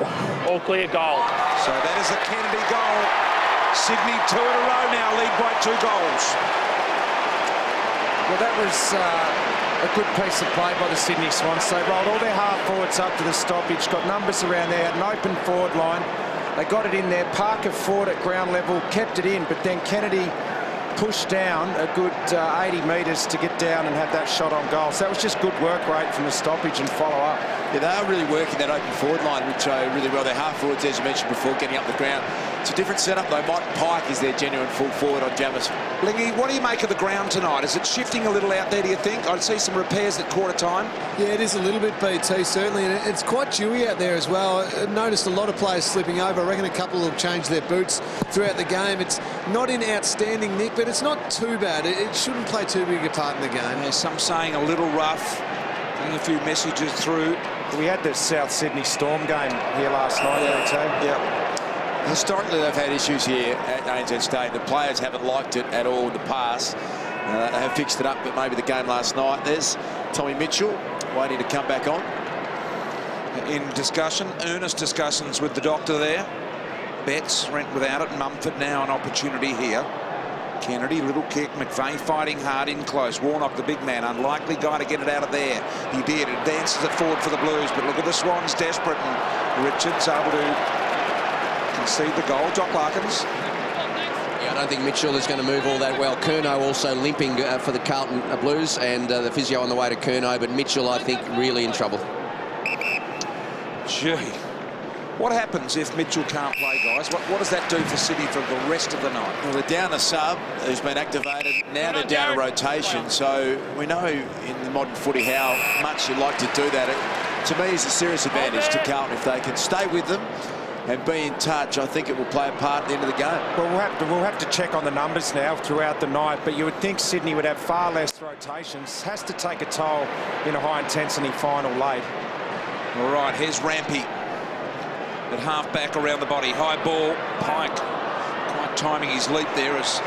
Speaker 16: All clear, goal.
Speaker 13: So that is a Kennedy goal. Sydney 2 in a row now, lead by 2 goals.
Speaker 12: Well, that was a good piece of play by the Sydney Swans. They rolled all their half forwards up to the stoppage, got numbers around there, had an open forward line. They got it in there. Parker forward at ground level, kept it in, but then Kennedy pushed down a good 80 metres to get down and have that shot on goal. So that was just good work rate from the stoppage and follow up.
Speaker 11: Yeah, they are really working that open forward line, which really well. Their half forwards, as you mentioned before, getting up the ground. It's a different setup, though. Mike Pike is their genuine full forward on Jamison.
Speaker 13: Lingy, what do you make of the ground tonight? Is it shifting a little out there, do you think? I'd see some repairs at quarter time.
Speaker 15: Yeah, it is a little bit, BT, certainly. And it's quite dewy out there as well. I've noticed a lot of players slipping over. I reckon a couple will change their boots throughout the game. It's not in outstanding nick, but it's not too bad. It shouldn't play too big a part in the game.
Speaker 13: Yeah, some saying a little rough. Getting a few messages through.
Speaker 12: We had the South Sydney Storm game here last night, BT.
Speaker 11: Yeah. Historically, they've had issues here at ANZ Stadium. The players haven't liked it at all in the past. They have fixed it up, but maybe the game last night. There's Tommy Mitchell waiting to come back on.
Speaker 13: In discussion, earnest discussions with the doctor there. Betts went without it. Mumford now an opportunity here. Kennedy, little kick. McVeigh fighting hard in close. Warnock, the big man, unlikely guy to get it out of there. He did. Advances it forward for the Blues, but look at the Swans desperate, and Richards able to concede the goal. Doc Larkins.
Speaker 14: Yeah, I don't think Mitchell is going to move all that well. Curnow also limping for the Carlton Blues, and the physio on the way to Curnow, but Mitchell, I think, really in trouble.
Speaker 13: Gee. What happens if Mitchell can't play, guys? What does that do for City for the rest of the night?
Speaker 11: Well, they're down a sub who's been activated. Now they're down a rotation. So we know in the modern footy how much you like to do that. To me, it's a serious advantage to Carlton. If they can stay with them and be in touch, I think it will play a part at the end of the game.
Speaker 12: Well, we'll have to check on the numbers now throughout the night, but you would think Sydney would have far less rotations. Has to take a toll in a high-intensity final late.
Speaker 13: All right, here's Rampy. At half-back around the body. High ball. Pike quite timing his leap there as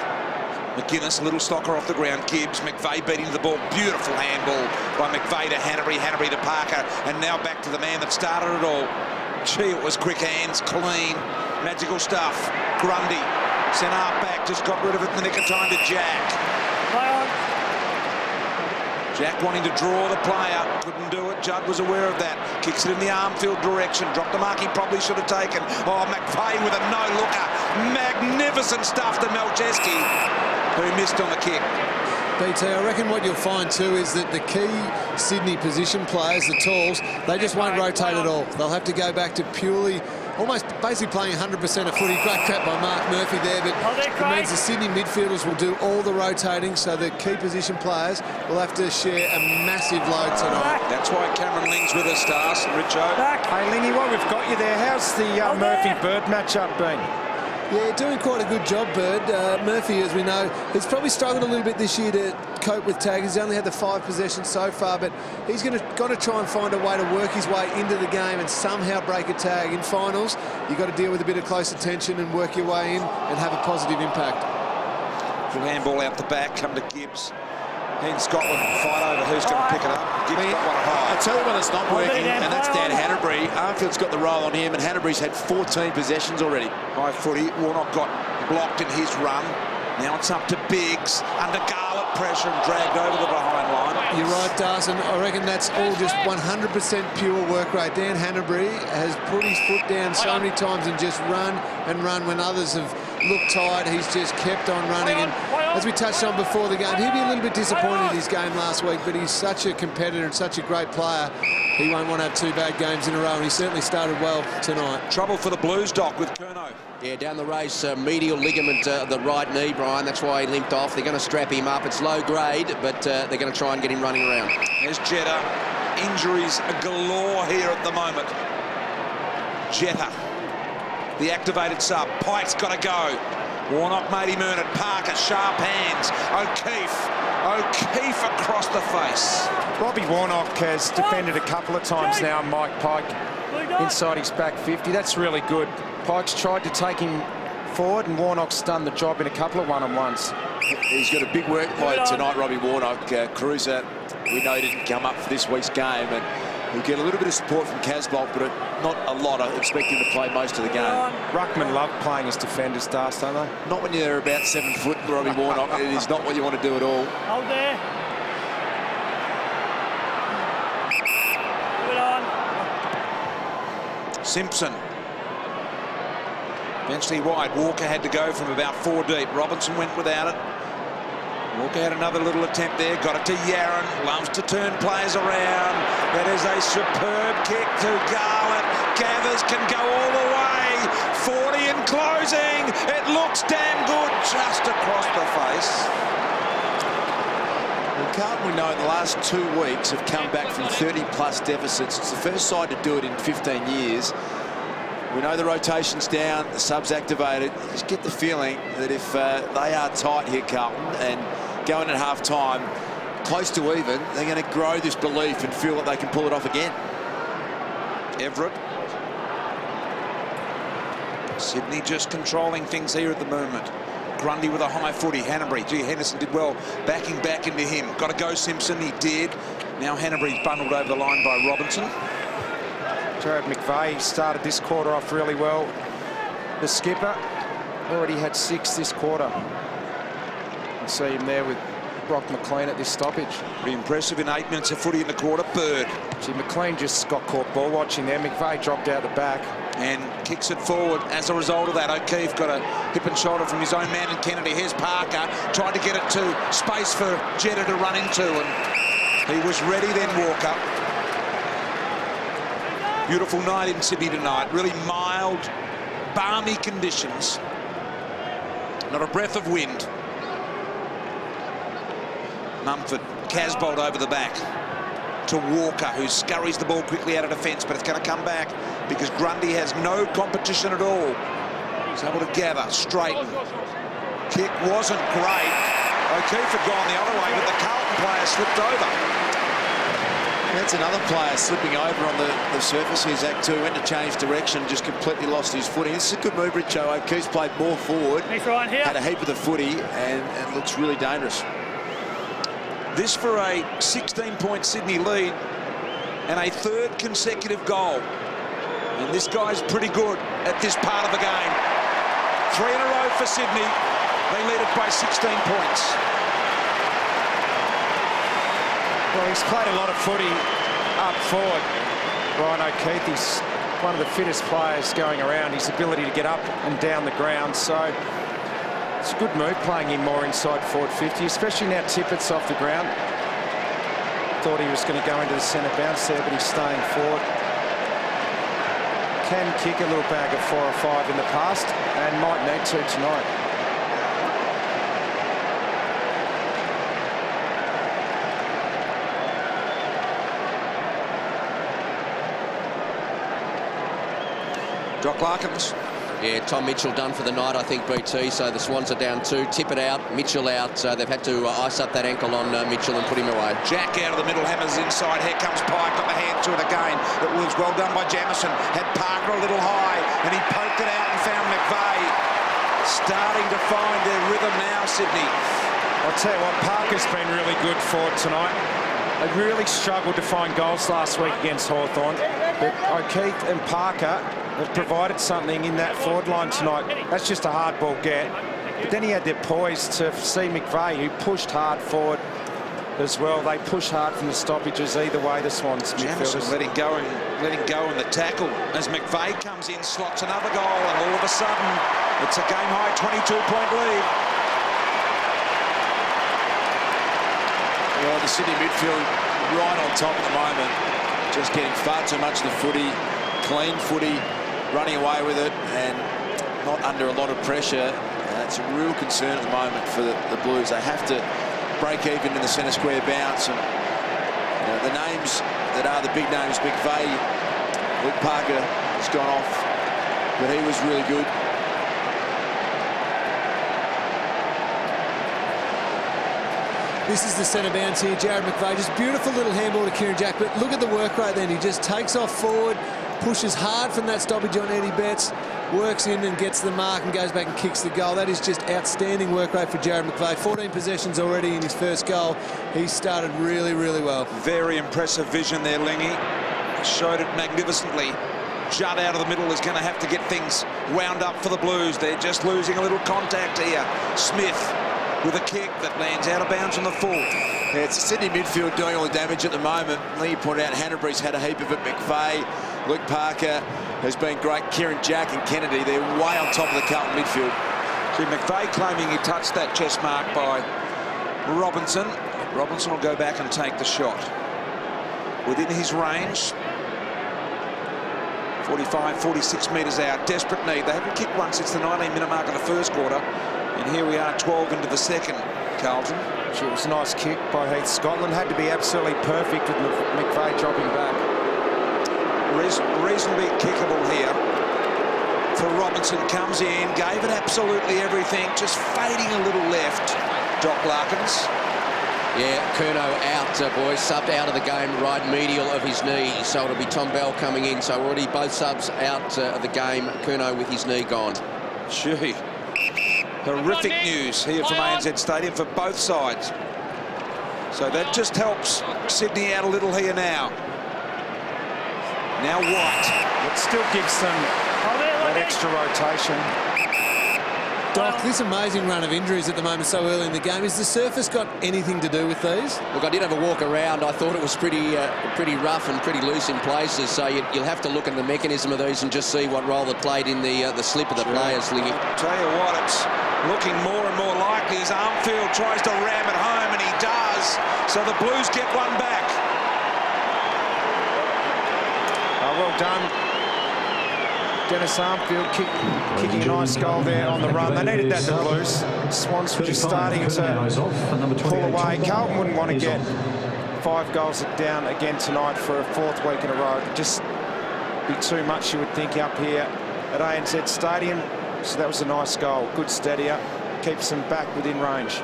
Speaker 13: McGuinness, a little stocker off the ground. Gibbs, McVeigh beating the ball. Beautiful handball by McVeigh to Hanbury, Hanbury to Parker, and now back to the man that started it all. Gee, it was quick hands, clean, magical stuff. Grundy, sent half-back, just got rid of it in the nick of time to Jack. Jack wanting to draw the player, couldn't do it. Judd was aware of that. Kicks it in the arm field direction. Dropped the mark he probably should have taken. Oh, McVeigh with a no-looker. Magnificent stuff to Melcheski, who missed on the kick.
Speaker 15: BT, I reckon what you'll find too is that the key Sydney position players, the talls, they just won't rotate at all. They'll have to go back to purely almost basically playing 100% of footy. Great crap by Mark Murphy there, but it means the Sydney midfielders will do all the rotating, so the key position players will have to share a massive load tonight.
Speaker 13: That's why Cameron Ling's with us, Stars and Richo.
Speaker 12: Hey, Lingy, while we've got you there, how's the Murphy-Bird matchup been?
Speaker 15: Yeah, doing quite a good job, Bird. Murphy, as we know, has probably struggled a little bit this year to cope with tags. He's only had the 5 possessions so far, but he's got to try and find a way to work his way into the game and somehow break a tag. In finals, you've got to deal with a bit of close attention and work your way in and have a positive impact.
Speaker 13: Good handball out the back, come to Gibbs. He and Scotland fight over who's going to pick it up. Gibbs got one high.
Speaker 11: I tell you when it's not working, and that's Dan Hanbury. Armfield's got the roll on him, and Hanbury's had 14 possessions already.
Speaker 13: High footy. Warnock got blocked in his run. Now it's up to Biggs under Garlick pressure and dragged over the behind line.
Speaker 15: You're right, Darson. I reckon that's all just 100% pure work rate. Dan Hanbury has put his foot down so many times and just run and run when others have looked tired. He's just kept on running. And as we touched on before the game, he'd be a little bit disappointed in his game last week, but he's such a competitor and such a great player. He won't want to have 2 bad games in a row, and he certainly started well tonight.
Speaker 13: Trouble for the Blues, Doc, with Curnow.
Speaker 14: Yeah, down the race, medial ligament of the right knee, Brian. That's why he limped off. They're going to strap him up. It's low grade, but they're going to try and get him running around.
Speaker 13: There's Jetta. Injuries galore here at the moment. Jetta, the activated sub. Pike's got to go. Warnock made him earn it. Parker, sharp hands. O'Keefe across the face.
Speaker 12: Robbie Warnock has defended a couple of times now, Mike Pike, inside his back 50. That's really good. Pike's tried to take him forward, and Warnock's done the job in a couple of one-on-ones.
Speaker 11: He's got a big workload tonight, Robbie Warnock. Cruiser, we know, didn't come up for this week's game, and he'll get a little bit of support from Casbolt, but not a lot. I expect him to play most of the game.
Speaker 12: Ruckman love playing as defenders, Dars, don't they?
Speaker 11: Not when you're about 7 foot, Robbie Warnock. It is not what you want to do at all.
Speaker 16: Hold there. Move it on.
Speaker 13: Simpson. Eventually wide. Walker had to go from about 4 deep. Robinson went without it. Walker had another little attempt there. Got it to Yaron. Loves to turn players around. That is a superb kick to Garland. Gathers can go all the way. 40 and closing. It looks damn good just across the face.
Speaker 11: Well, Carlton, we know, in the last 2 weeks have come back from 30-plus deficits. It's the first side to do it in 15 years. We know the rotation's down, the sub's activated. You just get the feeling that if they are tight here, Carlton, and going at half-time, close to even, they're going to grow this belief and feel that they can pull it off again.
Speaker 13: Everett. Sydney just controlling things here at the moment. Grundy with a high footy. Hanbury. Gee, Henderson did well backing back into him. Got to go, Simpson. He did. Now Hanbury's bundled over the line by Robinson.
Speaker 12: Jared McVeigh started this quarter off really well. The skipper already had 6 this quarter. You can see him there with Brock McLean at this stoppage.
Speaker 13: Pretty impressive in 8 minutes of footy in the quarter. Bird.
Speaker 12: See, McLean just got caught ball watching there. McVeigh dropped out the back.
Speaker 13: And kicks it forward as a result of that. O'Keefe got a hip and shoulder from his own man in Kennedy. Here's Parker. Tried to get it to space for Jetta to run into, and he was ready then, Walker. Beautiful night in Sydney tonight. Really mild, balmy conditions. Not a breath of wind. Mumford, Casbolt over the back to Walker, who scurries the ball quickly out of defence, but it's going to come back because Grundy has no competition at all. He's able to gather, straighten. Kick wasn't great. O'Keefe had gone the other way, but the Carlton player slipped over.
Speaker 11: That's another player slipping over on the surface here, Zach, too. Went to change direction, just completely lost his footing. This is a good move, Richo. O'Keefe's played more forward. Had a heap of the footy and looks really dangerous.
Speaker 13: This for a 16-point Sydney lead and a 3rd consecutive goal. And this guy's pretty good at this part of the game. 3 in a row for Sydney. They lead it by 16 points.
Speaker 12: Well, he's played a lot of footy up forward. Brian O'Keefe, he's one of the fittest players going around. His ability to get up and down the ground. So it's a good move playing him more inside forward 50, especially now Tippett's off the ground. Thought he was going to go into the centre bounce there, but he's staying forward. can kick a little bag of 4 or 5 in the past and might need to tonight.
Speaker 13: Doc Larkins.
Speaker 14: Yeah, Tom Mitchell done for the night, I think, BT. So the Swans are down 2. Tip it out, Mitchell out. So they've had to ice up that ankle on Mitchell and put him away.
Speaker 13: Jack out of the middle, hammers inside. Here comes Pike, got the hand to it again. It was well done by Jamison. Had Parker a little high, and he poked it out and found McVeigh. Starting to find their rhythm now, Sydney.
Speaker 12: I'll tell you what, Parker's been really good for tonight. They really struggled to find goals last week against Hawthorn, but O'Keefe and Parker have provided something in that forward line tonight. That's just a hard ball get. But then he had their poise to see McVeigh, who pushed hard forward as well. They push hard from the stoppages either way, the Swans
Speaker 13: Jamison
Speaker 12: midfielders.
Speaker 13: letting go in the tackle as McVeigh comes in, slots another goal, and all of a sudden it's a game-high 22-point lead.
Speaker 11: Well, the Sydney midfield right on top at the moment, just getting far too much of the footy, clean footy, running away with it, and not under a lot of pressure. It's a real concern at the moment for the Blues. They have to break even in the centre square bounce, and the names that are the big names, McVeigh, Luke Parker has gone off, but he was really good.
Speaker 15: This is the centre bounce here, Jared McVeigh. Just beautiful little handball to Kieran Jack, but look at the work rate then. He just takes off forward, pushes hard from that stoppage on Eddie Betts, works in and gets the mark and goes back and kicks the goal. That is just outstanding work rate for Jared McVeigh. 14 possessions already in his first goal. He started really, really well.
Speaker 13: Very impressive vision there, Lingy. Showed it magnificently. Judd out of the middle is going to have to get things wound up for the Blues. They're just losing a little contact here. Smith with a kick that lands out of bounds on the full.
Speaker 11: Yeah, it's the Sydney midfield doing all the damage at the moment. Lee pointed out Hanbury's had a heap of it. McVeigh, Luke Parker has been great. Kieran Jack and Kennedy, they're way on top of the Carlton midfield.
Speaker 13: See, McVeigh claiming he touched that chest mark by Robinson. Robinson will go back and take the shot. Within his range. 45, 46 metres out. Desperate need. They haven't kicked one since the 19-minute mark of the first quarter. And here we are, 12 into the second, Carlton.
Speaker 12: It was a nice kick by Heath. Scotland had to be absolutely perfect with McVeigh dropping back.
Speaker 13: Reasonably kickable here. For Robinson, comes in, gave it absolutely everything, just fading a little left. Doc Larkins.
Speaker 14: Yeah, Curnow out, boys. Subbed out of the game, right medial of his knee. So it'll be Tom Bell coming in. So already both subs out of the game. Curnow with his knee gone.
Speaker 13: Gee. Horrific news here from ANZ Stadium for both sides. So that just helps Sydney out a little here now. Now White.
Speaker 12: It still gives them that extra rotation.
Speaker 15: Doc, this amazing run of injuries at the moment so early in the game, has the surface got anything to do with these?
Speaker 14: Look, I did have a walk around. I thought it was pretty rough and pretty loose in places, so you'll have to look at the mechanism of these and just see what role it played in the slip of the players. Lingy.
Speaker 13: I'll tell you what, it's looking more and more likely as Armfield tries to ram it home, and he does. So the Blues get one back.
Speaker 12: Oh, well done. Dennis Armfield kicking a nice goal there on the run. They needed that, the Blues. Swans were just starting to pull away. Carlton wouldn't want to get 5 goals down again tonight for a 4th week in a row. It'd just be too much, you would think, up here at ANZ Stadium. So that was a nice goal. Good steadier. Keeps them back within range.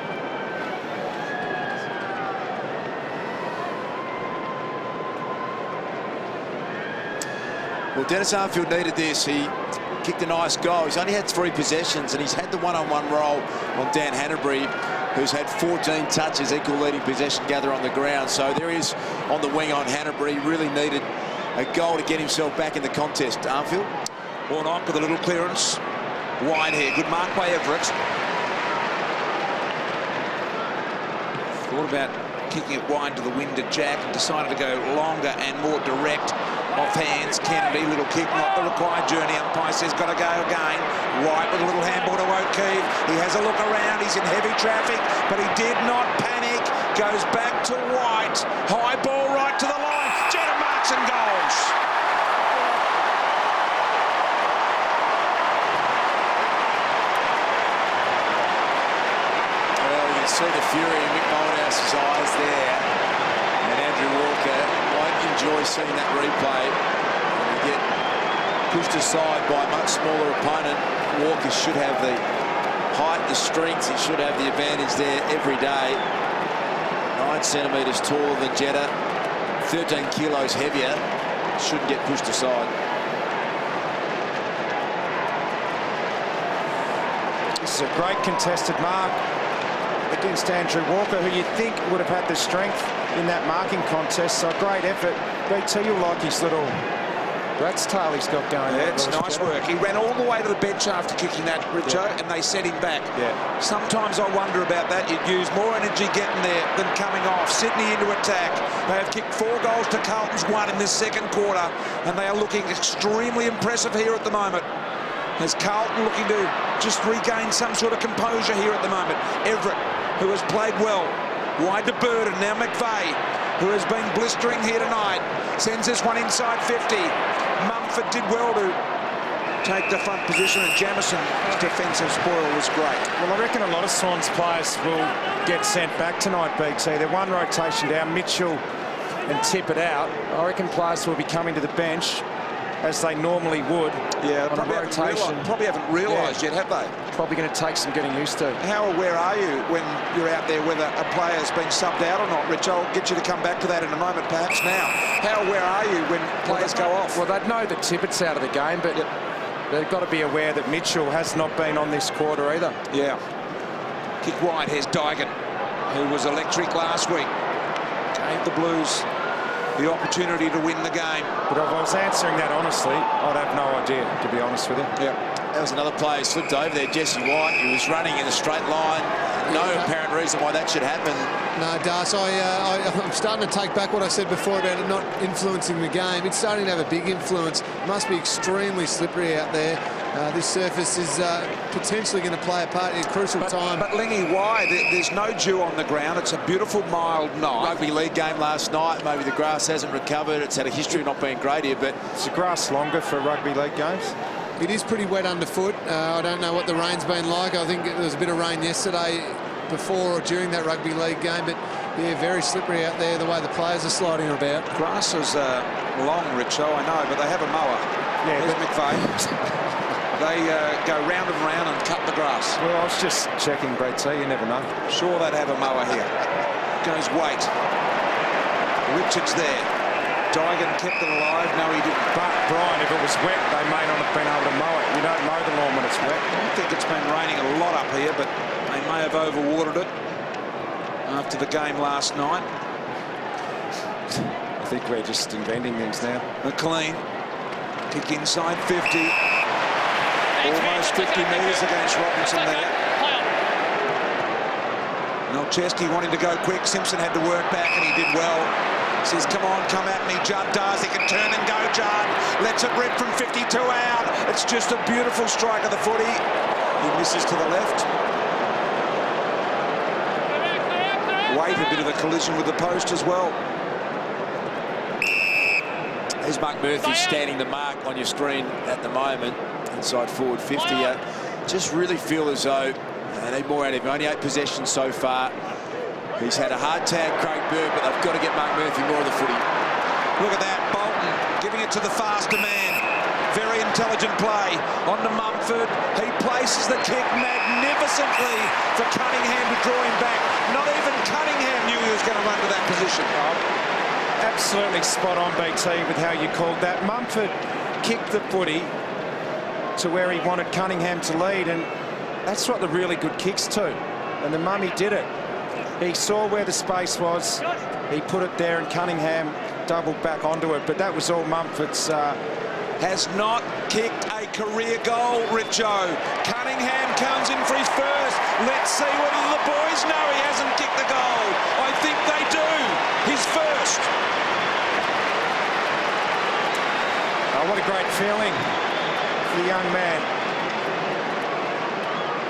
Speaker 11: Well, Dennis Armfield needed this. He kicked a nice goal. He's only had 3 possessions, and he's had the one-on-one role on Dan Hanbury, who's had 14 touches, equal leading possession gather on the ground. So there he is on the wing on Hanbury. Really needed a goal to get himself back in the contest. Armfield.
Speaker 13: Warnock with a little clearance. Wide here. Good mark by Everett. Thought about kicking it wide to the wind to Jack and decided to go longer and more direct. Off hands, Kennedy, little kick, not the required journey. Umpire says got to go again. White with a little handball to O'Keefe. He has a look around, he's in heavy traffic, but he did not panic. Goes back to White. High ball right to the line. Jenner marks and goals.
Speaker 11: fury in Mick Moldhouse's eyes there. And Andrew Walker might enjoy seeing that replay. And you get pushed aside by a much smaller opponent. Walker should have the height, the strength. He should have the advantage there every day. 9 centimetres taller than Jeddah, 13 kilos heavier. Shouldn't get pushed aside.
Speaker 12: This is a great contested mark against Andrew Walker, who you'd think would have had the strength in that marking contest. So a great effort. BT, you'll like his little rat's tail he's got going.
Speaker 13: Yeah, it's nice work. He ran all the way to the bench after kicking that, Richo, and they set him back.
Speaker 12: Yeah.
Speaker 13: Sometimes I wonder about that. You'd use more energy getting there than coming off. Sydney into attack. They have kicked 4 goals to Carlton's 1 in this second quarter, and they are looking extremely impressive here at the moment. As Carlton looking to just regain some sort of composure here at the moment. Everett, who has played well, wide to Bird, and now McVeigh, who has been blistering here tonight, sends this one inside 50. Mumford did well to take the front position, and Jamieson's defensive spoil was great.
Speaker 12: Well, I reckon a lot of Swans players will get sent back tonight, BT. They're one rotation down, Mitchell and Tippett out. I reckon players will be coming to the bench as they normally would.
Speaker 13: Yeah,
Speaker 12: on a rotation.
Speaker 13: Probably haven't realised yet, have they?
Speaker 12: Probably going to take some getting used to.
Speaker 13: How aware are you when you're out there whether a player's been subbed out or not, Rich? I'll get you to come back to that in a moment, perhaps now. How aware are you when players go off?
Speaker 12: Well, they'd know that Tippett's out of the game, but they've got to be aware that Mitchell has not been on this quarter either.
Speaker 13: Yeah. Kick wide, here's Dygan, who was electric last week. Gave the Blues the opportunity to win the game.
Speaker 12: But if I was answering that honestly, I'd have no idea, to be honest with you.
Speaker 13: Yeah.
Speaker 11: That was another player slipped over there, Jesse White. He was running in a straight line. No apparent reason why that should happen.
Speaker 15: No, Das, I'm starting to take back what I said before about it not influencing the game. It's starting to have a big influence. It must be extremely slippery out there. This surface is potentially going to play a part in a crucial time.
Speaker 13: But Lingy, why? There's no dew on the ground. It's a beautiful, mild night.
Speaker 11: Rugby league game last night. Maybe the grass hasn't recovered. It's had a history of not being great here, but...
Speaker 12: Is the grass longer for rugby league games?
Speaker 15: It is pretty wet underfoot. I don't know what the rain's been like. I think there was a bit of rain yesterday before or during that rugby league game, but yeah, very slippery out there, the way the players are sliding about.
Speaker 13: Grass is long, Richo, I know, but they have a mower.
Speaker 12: Yeah,
Speaker 13: there's McVeigh. They go round and round and cut the grass.
Speaker 12: Well, I was just checking, BT, you never know.
Speaker 13: Sure they'd have a mower here. Goes Waite. Richards there. Dygan kept it alive. No, he didn't.
Speaker 12: But, Brian, if it was wet, they may not have been able to mow it. You don't mow the lawn when it's wet.
Speaker 13: I think it's been raining a lot up here, but they may have overwatered it after the game last night.
Speaker 12: I think we're just inventing things now.
Speaker 13: McLean. Kick inside 50. Almost 50 metres against Robinson there. Nolchesky wanting to go quick. Simpson had to work back, and he did well. Says, come on, come at me. Judd does. He can turn and go, Judd. Lets it rip from 52 out. It's just a beautiful strike of the footy. He misses to the left. Wait, a bit of a collision with the post as well.
Speaker 11: There's Mark Murphy scanning the mark on your screen at the moment. Inside forward 50. Just really feel as though they need more out of him. Only 8 possessions so far. He's had a hard tag, Craig Bird, but they've got to get Mark Murphy more of the footy.
Speaker 13: Look at that, Bolton giving it to the faster man. Very intelligent play on to Mumford. He places the kick magnificently for Cunningham to draw him back. Not even Cunningham knew he was going to run to that position.
Speaker 12: Absolutely spot on, BT, with how you called that. Mumford kicked the footy to where he wanted Cunningham to lead, and that's what the really good kicks to. And the Mummy did it. He saw where the space was, he put it there, and Cunningham doubled back onto it. But that was all Mumford's.
Speaker 13: Has not kicked a career goal, Richo. Cunningham comes in for his first. Let's see whether the boys know he hasn't kicked the goal. I think they do. His first.
Speaker 12: Oh, what a great feeling for the young man.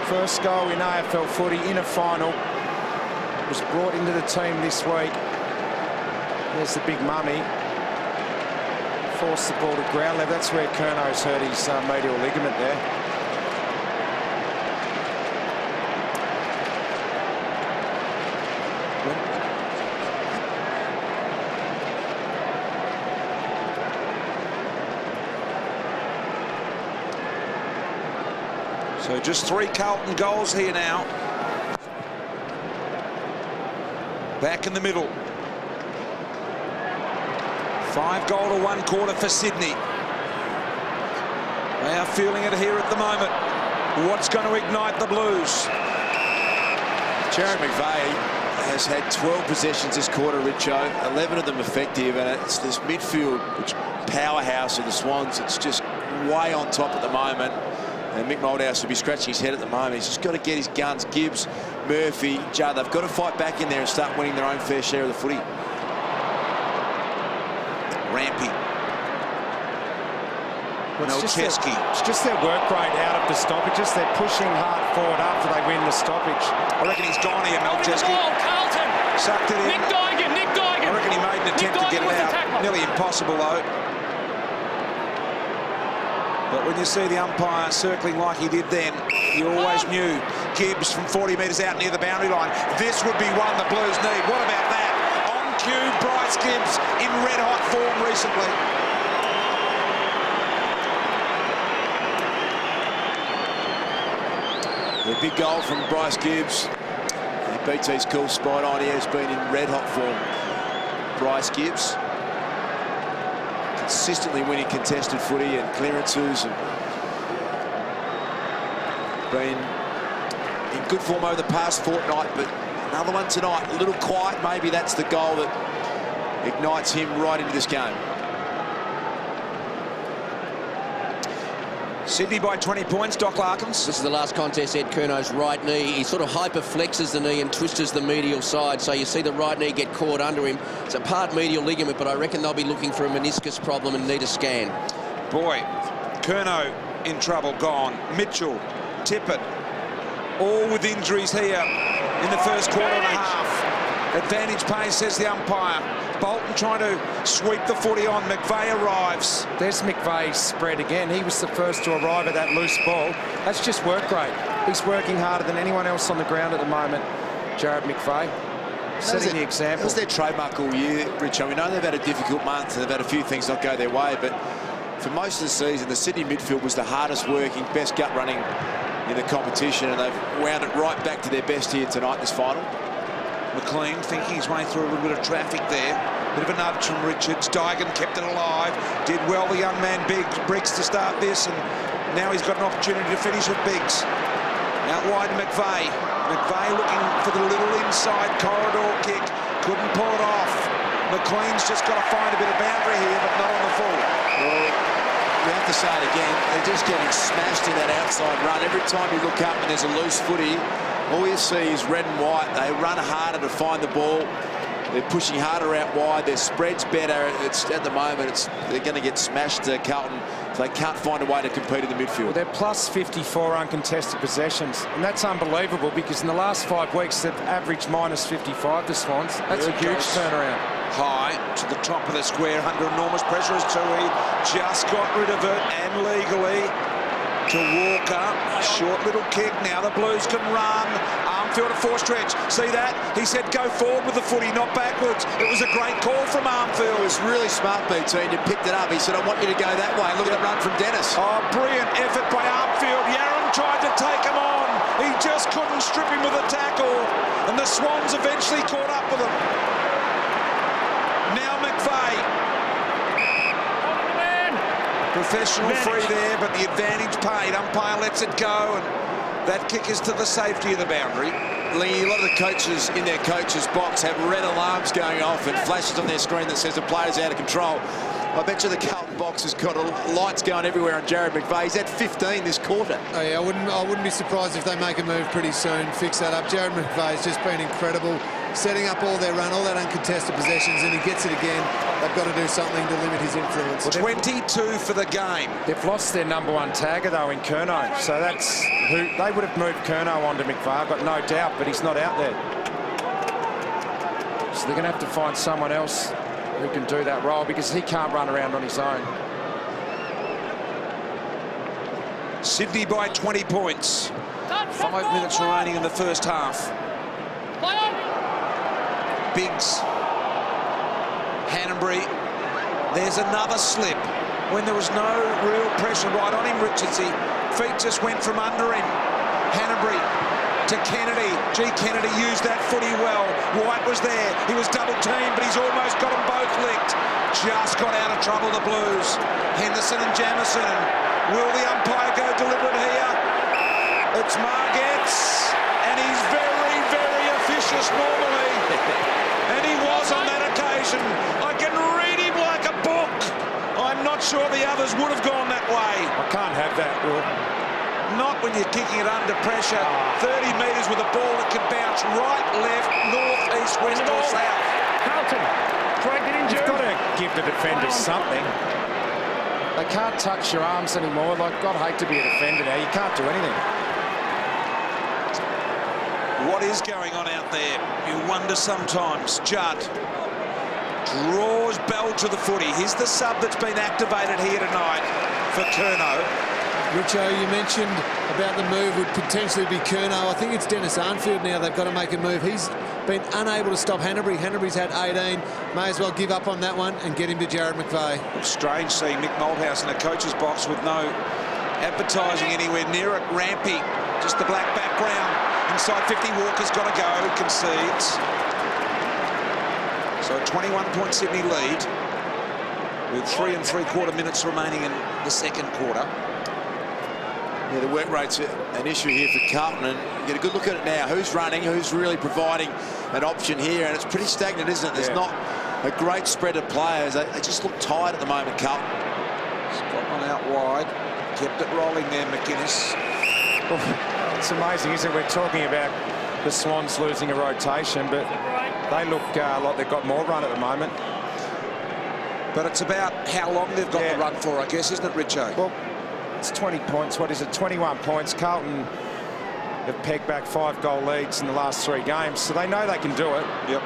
Speaker 12: First goal in AFL footy in a final. Was brought into the team this week. There's the big Mummy. Forced the ball to ground level. That's where Curno's hurt his medial ligament there.
Speaker 13: So just 3 Carlton goals here now. Back in the middle. 5 goal to 1 quarter for Sydney. They are feeling it here at the moment. What's going to ignite the Blues?
Speaker 11: Jared McVeigh has had 12 possessions this quarter, Richo, 11 of them effective, and it's this midfield which powerhouse of the Swans. It's just way on top at the moment, and Mick Moldhouse will be scratching his head at the moment. He's just got to get his guns. Gibbs, Murphy, Judd, they've got to fight back in there and start winning their own fair share of the footy. Rampy.
Speaker 12: Well, it's just their work rate out of the stoppages. They're pushing hard forward after they win the stoppage.
Speaker 13: I reckon he's gone here, Melcheski.
Speaker 10: Carlton.
Speaker 13: Sucked it in.
Speaker 10: Nick Duigan.
Speaker 13: I reckon he made an attempt to get it out. Nearly impossible, though. But when you see the umpire circling like he did then, you always knew Gibbs from 40 metres out near the boundary line. This would be one the Blues need. What about that? On cue, Bryce Gibbs in red-hot form recently.
Speaker 11: The big goal from Bryce Gibbs. BT's call spot on. He has been in red-hot form. Bryce Gibbs. Consistently winning contested footy and clearances. And been in good form over the past fortnight, but another one tonight. A little quiet. Maybe that's the goal that ignites him right into this game.
Speaker 13: Sydney by 20 points, Doc Larkins.
Speaker 14: This is the last contest, Ed Curno's right knee. He sort of hyperflexes the knee and twists the medial side, so you see the right knee get caught under him. It's a part medial ligament, but I reckon they'll be looking for a meniscus problem and need a scan.
Speaker 13: Boy, Curnow in trouble, gone. Mitchell, Tippett, all with injuries here in the first quarter and a half. Advantage pay, says the umpire. Bolton trying to sweep the footy on. McVeigh arrives.
Speaker 12: There's McVeigh's spread again. He was the first to arrive at that loose ball. That's just work rate. He's working harder than anyone else on the ground at the moment, Jared McVeigh. Setting the example.
Speaker 11: That was their trademark all year, Richo. We know they've had a difficult month and they've had a few things not go their way, but for most of the season, the Sydney midfield was the hardest working, best gut running in the competition, and they've wound it right back to their best here tonight, this final.
Speaker 13: McLean thinking his way through a little bit of traffic there. Bit of a nudge from Richards. Duigan kept it alive. Did well, the young man Briggs to start this, and now he's got an opportunity to finish with Biggs. Out wide McVeigh. McVeigh looking for the little inside corridor kick. Couldn't pull it off. McLean's just got to find a bit of boundary here, but not on the full.
Speaker 11: Well, we have to say it again. They're just getting smashed in that outside run. Every time you look up and there's a loose footy, all you see is red and white. They run harder to find the ball. They're pushing harder out wide. Their spread's better. It's at the moment, they're going to get smashed to Carlton if they can't find a way to compete in the midfield.
Speaker 12: Well, they're plus 54 uncontested possessions, and that's unbelievable because in the last 5 weeks they've averaged minus 55, the Swans. That's a huge turnaround.
Speaker 13: High to the top of the square under enormous pressure as Tui just got rid of it, and legally to Walker. A short little kick. Now the Blues can run. Armfield at 4 stretch. See that? He said go forward with the footy, not backwards. It was a great call from Armfield.
Speaker 11: It was really smart, BT, and you picked it up. He said, I want you to go that way. Look at the run from Dennis.
Speaker 13: Oh, brilliant effort by Armfield. Yaron tried to take him on. He just couldn't strip him with a tackle. And the Swans eventually caught up with him. Now McVeigh. Professional free there, but the advantage paid. Umpire lets it go, and that kick is to the safety of the boundary.
Speaker 11: Lee, a lot of the coaches in their coaches' box have red alarms going off and flashes on their screen that says the player's out of control. I bet you the Carlton box has got lights going everywhere on Jared McVeigh. He's at 15 this quarter.
Speaker 15: Oh, yeah, I wouldn't be surprised if they make a move pretty soon, fix that up. Jared McVeigh's just been incredible, setting up all their run, all that uncontested possessions, and he gets it again. They've got to do something to limit his influence.
Speaker 13: Well, 22 for the game.
Speaker 12: They've lost their #1 tagger, though, in Curnow. So that's who they would have moved Curnow onto McVeigh, I've got no doubt, but he's not out there. So they're going to have to find someone else who can do that role because he can't run around on his own.
Speaker 13: Sydney by 20 points. 5 minutes remaining in the first half. Biggs. Hannanbury. There's another slip. when there was no real pressure right on him, Richards. Feet just went from under him. Hanbury to Kennedy. Kennedy used that footy well. White was there. He was double teamed, but he's almost got them both licked. Just got out of trouble, the Blues. Henderson and Jamieson. Will the umpire go deliberate here? It's Margetts, and he's very, very officious normally. And he was on that occasion. I can read him like a book. I'm not sure the others would have gone that way.
Speaker 12: I can't have that, Will.
Speaker 13: Not when you're kicking it under pressure. 30 metres with a ball that can bounce right, left, north, east, west or south.
Speaker 16: Carlton, dragged it in.
Speaker 12: You've got to give the defenders something. They can't touch your arms anymore. Like, God, I hate to be a defender now. You can't do anything.
Speaker 13: What is going on out there? You wonder sometimes. Judd draws Bell to the footy. He's the sub that's been activated here tonight for Curnow.
Speaker 15: Richo, you mentioned about the move would potentially be Curnow. I think it's Dennis Arnfield now. They've got to make a move. He's been unable to stop Hanbury. Hanbury's had 18. May as well give up on that one and get him to Jared McVeigh.
Speaker 13: Strange seeing Mick Malthouse in the coach's box with no advertising anywhere near it. Rampy, just the black background. Inside 50, Walker's got to go. Concedes. So a 21-point Sydney lead with 3 3/4 minutes remaining in the second quarter.
Speaker 11: Yeah, the work rate's an issue here for Carlton, and you get a good look at it now. Who's running, who's really providing an option here, and it's pretty stagnant, isn't it? There's not a great spread of players. They just look tired at the moment, Carlton.
Speaker 13: Scotland out wide, kept it rolling there, McInnes.
Speaker 12: It's amazing, isn't it? We're talking about the Swans losing a rotation, but they look like they've got more run at the moment.
Speaker 13: But it's about how long they've got the run for, I guess, isn't it, Richo?
Speaker 12: Well, it's 20 points. What is it? 21 points. Carlton have pegged back 5-goal leads in the last 3 games, so they know they can do it.
Speaker 13: Yep.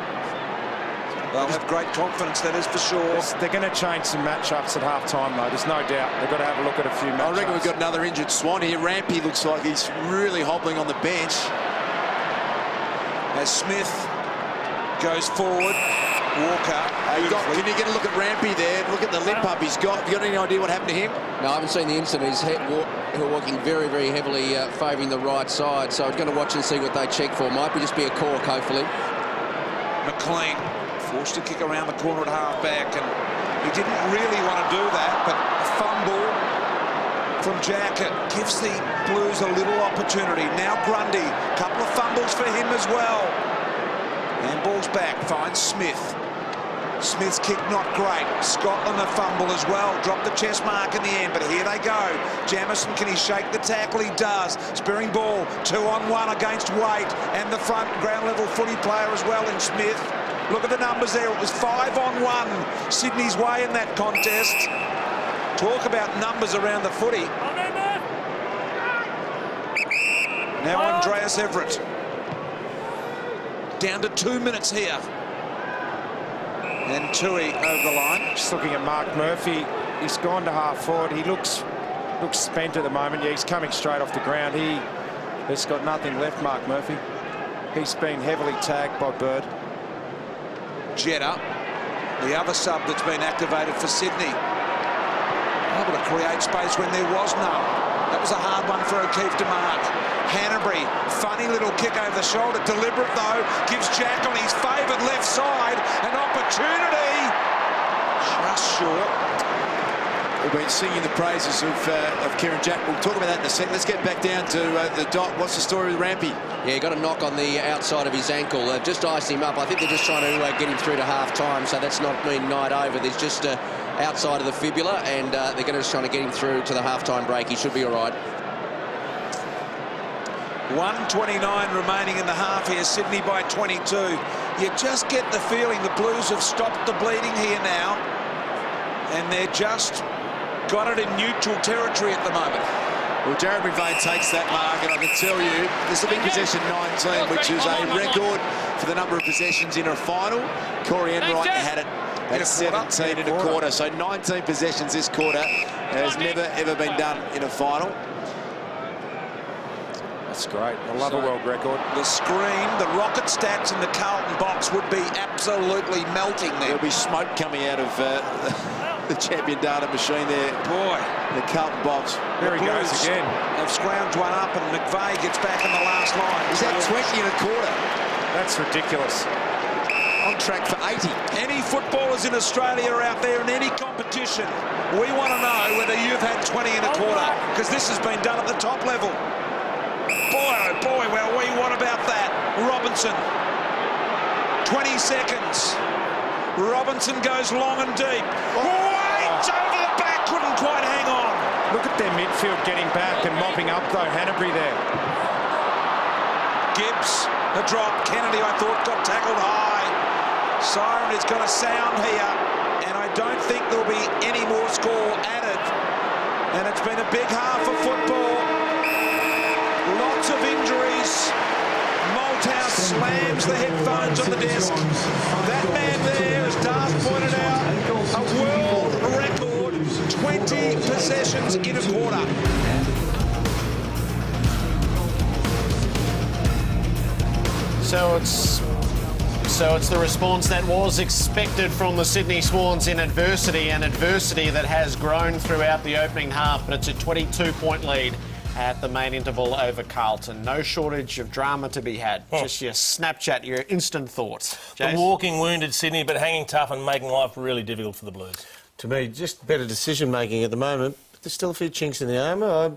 Speaker 13: They'll have great confidence, that is for sure.
Speaker 12: They're going to change some matchups at half-time, though. There's no doubt. They've got to have a look at a few matchups.
Speaker 11: I reckon we've got another injured Swan here. Rampy looks like he's really hobbling on the bench.
Speaker 13: As Smith goes forward, Walker.
Speaker 11: Can you get a look at Rampy there? Look at the limp up he's got. Have you got any idea what happened to him?
Speaker 14: No, I haven't seen the incident. He's walking very, very heavily, favouring the right side. So I'm going to watch and see what they check for. Might just be a cork, hopefully.
Speaker 13: McLean forced to kick around the corner at half-back, and he didn't really want to do that, but a fumble from Jacket gives the Blues a little opportunity. Now Grundy, a couple of fumbles for him as well. And ball's back, finds Smith. Smith's kick not great. Scotland a fumble as well. Dropped the chest mark in the end, but here they go. Jamieson, can he shake the tackle? He does. Spearing ball, 2-on-1 against Waite, and the front ground level footy player as well in Smith. Look at the numbers there. It was 5-on-1 Sydney's way in that contest. Talk about numbers around the footy. Now Andreas Everett. Down to 2 minutes here. And Tui over the line.
Speaker 12: Just looking at Mark Murphy. He's gone to half forward. He looks spent at the moment. Yeah, he's coming straight off the ground. He has got nothing left, Mark Murphy. He's been heavily tagged by Bird.
Speaker 13: Jetta, the other sub that's been activated for Sydney. Able to create space when there was none. That was a hard one for O'Keefe to mark. Hanbury, funny little kick over the shoulder. Deliberate, though, gives Jack on his favoured left side an opportunity. Just short.
Speaker 11: We've been singing the praises of Kieran Jack. We'll talk about that in a second. Let's get back down to the dot. What's the story with Rampy?
Speaker 14: Yeah, got a knock on the outside of his ankle. Just iced him up. I think they're just trying to get him through to half-time, so that's not mean night over. There's just outside of the fibula, and they're going to just trying to get him through to the half-time break. He should be all right.
Speaker 13: 1:29 remaining in the half here. Sydney by 22. You just get the feeling the Blues have stopped the bleeding here now, and they're just got it in neutral territory at the moment.
Speaker 11: Well, Jared McVeigh takes that mark, and I can tell you this will be possession 19, which is a record for the number of possessions in a final. Corey Enright had it at 17 in a quarter, so 19 possessions this quarter has never ever been done in a final.
Speaker 12: That's great. I love a world record.
Speaker 13: The screen, the rocket stats in the Carlton box would be absolutely melting there.
Speaker 11: There'll be smoke coming out of the champion data machine there. Boy, the Carlton Bobs.
Speaker 12: There he goes again.
Speaker 13: They've scrounged one up and McVeigh gets back in the last line.
Speaker 11: Is that 20 and a quarter?
Speaker 12: That's ridiculous.
Speaker 11: On track for 80.
Speaker 13: Any footballers in Australia are out there in any competition. We want to know whether you've had 20 and a quarter, because this has been done at the top level. Boy, oh boy, well, what about that? Robinson, 20 seconds. Robinson goes long and deep. Wait, over the back, couldn't quite hang on.
Speaker 12: Look at their midfield getting back and mopping up, though. Hanbury there.
Speaker 13: Gibbs, a drop. Kennedy, I thought, got tackled high. Siren is going to sound here, and I don't think there'll be any more score added. And it's been a big half of football. Lots of injuries. Malthouse slams the headphones on the desk. That man there, as Darth pointed out, a world record 20 possessions in a quarter.
Speaker 3: So it's the response that was expected from the Sydney Swans in adversity, an adversity that has grown throughout the opening half, but it's a 22-point lead at the main interval over Carlton. No shortage of drama to be had. Just your Snapchat, your instant thoughts.
Speaker 1: The walking wounded Sydney, but hanging tough and making life really difficult for the Blues.
Speaker 2: To me, just better decision-making at the moment. But there's still a few chinks in the armour.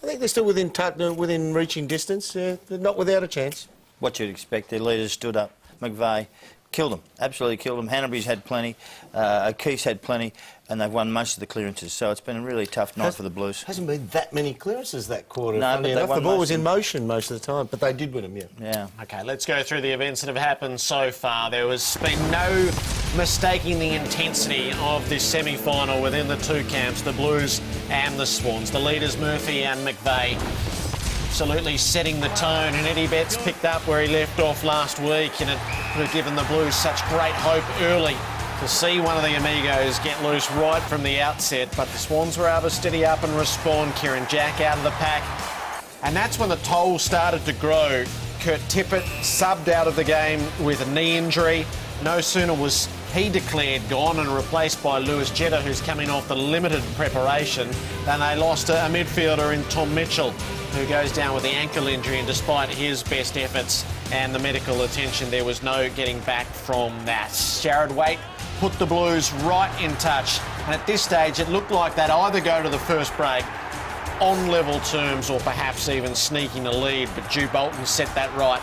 Speaker 2: I think they're still within reaching distance. They're not without a chance.
Speaker 4: What you'd expect. Their leaders stood up. McVeigh killed them, absolutely killed them. Hanbury's had plenty, O'Keefe's had plenty, and they've won most of the clearances. So it's been a really tough night for the Blues.
Speaker 2: Hasn't been that many clearances that quarter.
Speaker 4: No, but
Speaker 2: the ball was in motion most of the time, but they did win them,
Speaker 4: yeah.
Speaker 3: OK, let's go through the events that have happened so far. There has been no mistaking the intensity of this semi-final within the two camps, the Blues and the Swans. The leaders, Murphy and McVeigh, absolutely setting the tone, and Eddie Betts picked up where he left off last week, and it would have given the Blues such great hope early to see one of the amigos get loose right from the outset, but the Swans were able to steady up and respond. Kieran Jack out of the pack, and that's when the toll started to grow. Kurt Tippett subbed out of the game with a knee injury. No sooner was he declared gone and replaced by Lewis Jetta, who's coming off the limited preparation, than they lost a midfielder in Tom Mitchell, who goes down with the ankle injury, and despite his best efforts and the medical attention, there was no getting back from that. Jared Waite put the Blues right in touch, and at this stage it looked like they'd either go to the first break on level terms or perhaps even sneaking a lead, but Drew Bolton set that right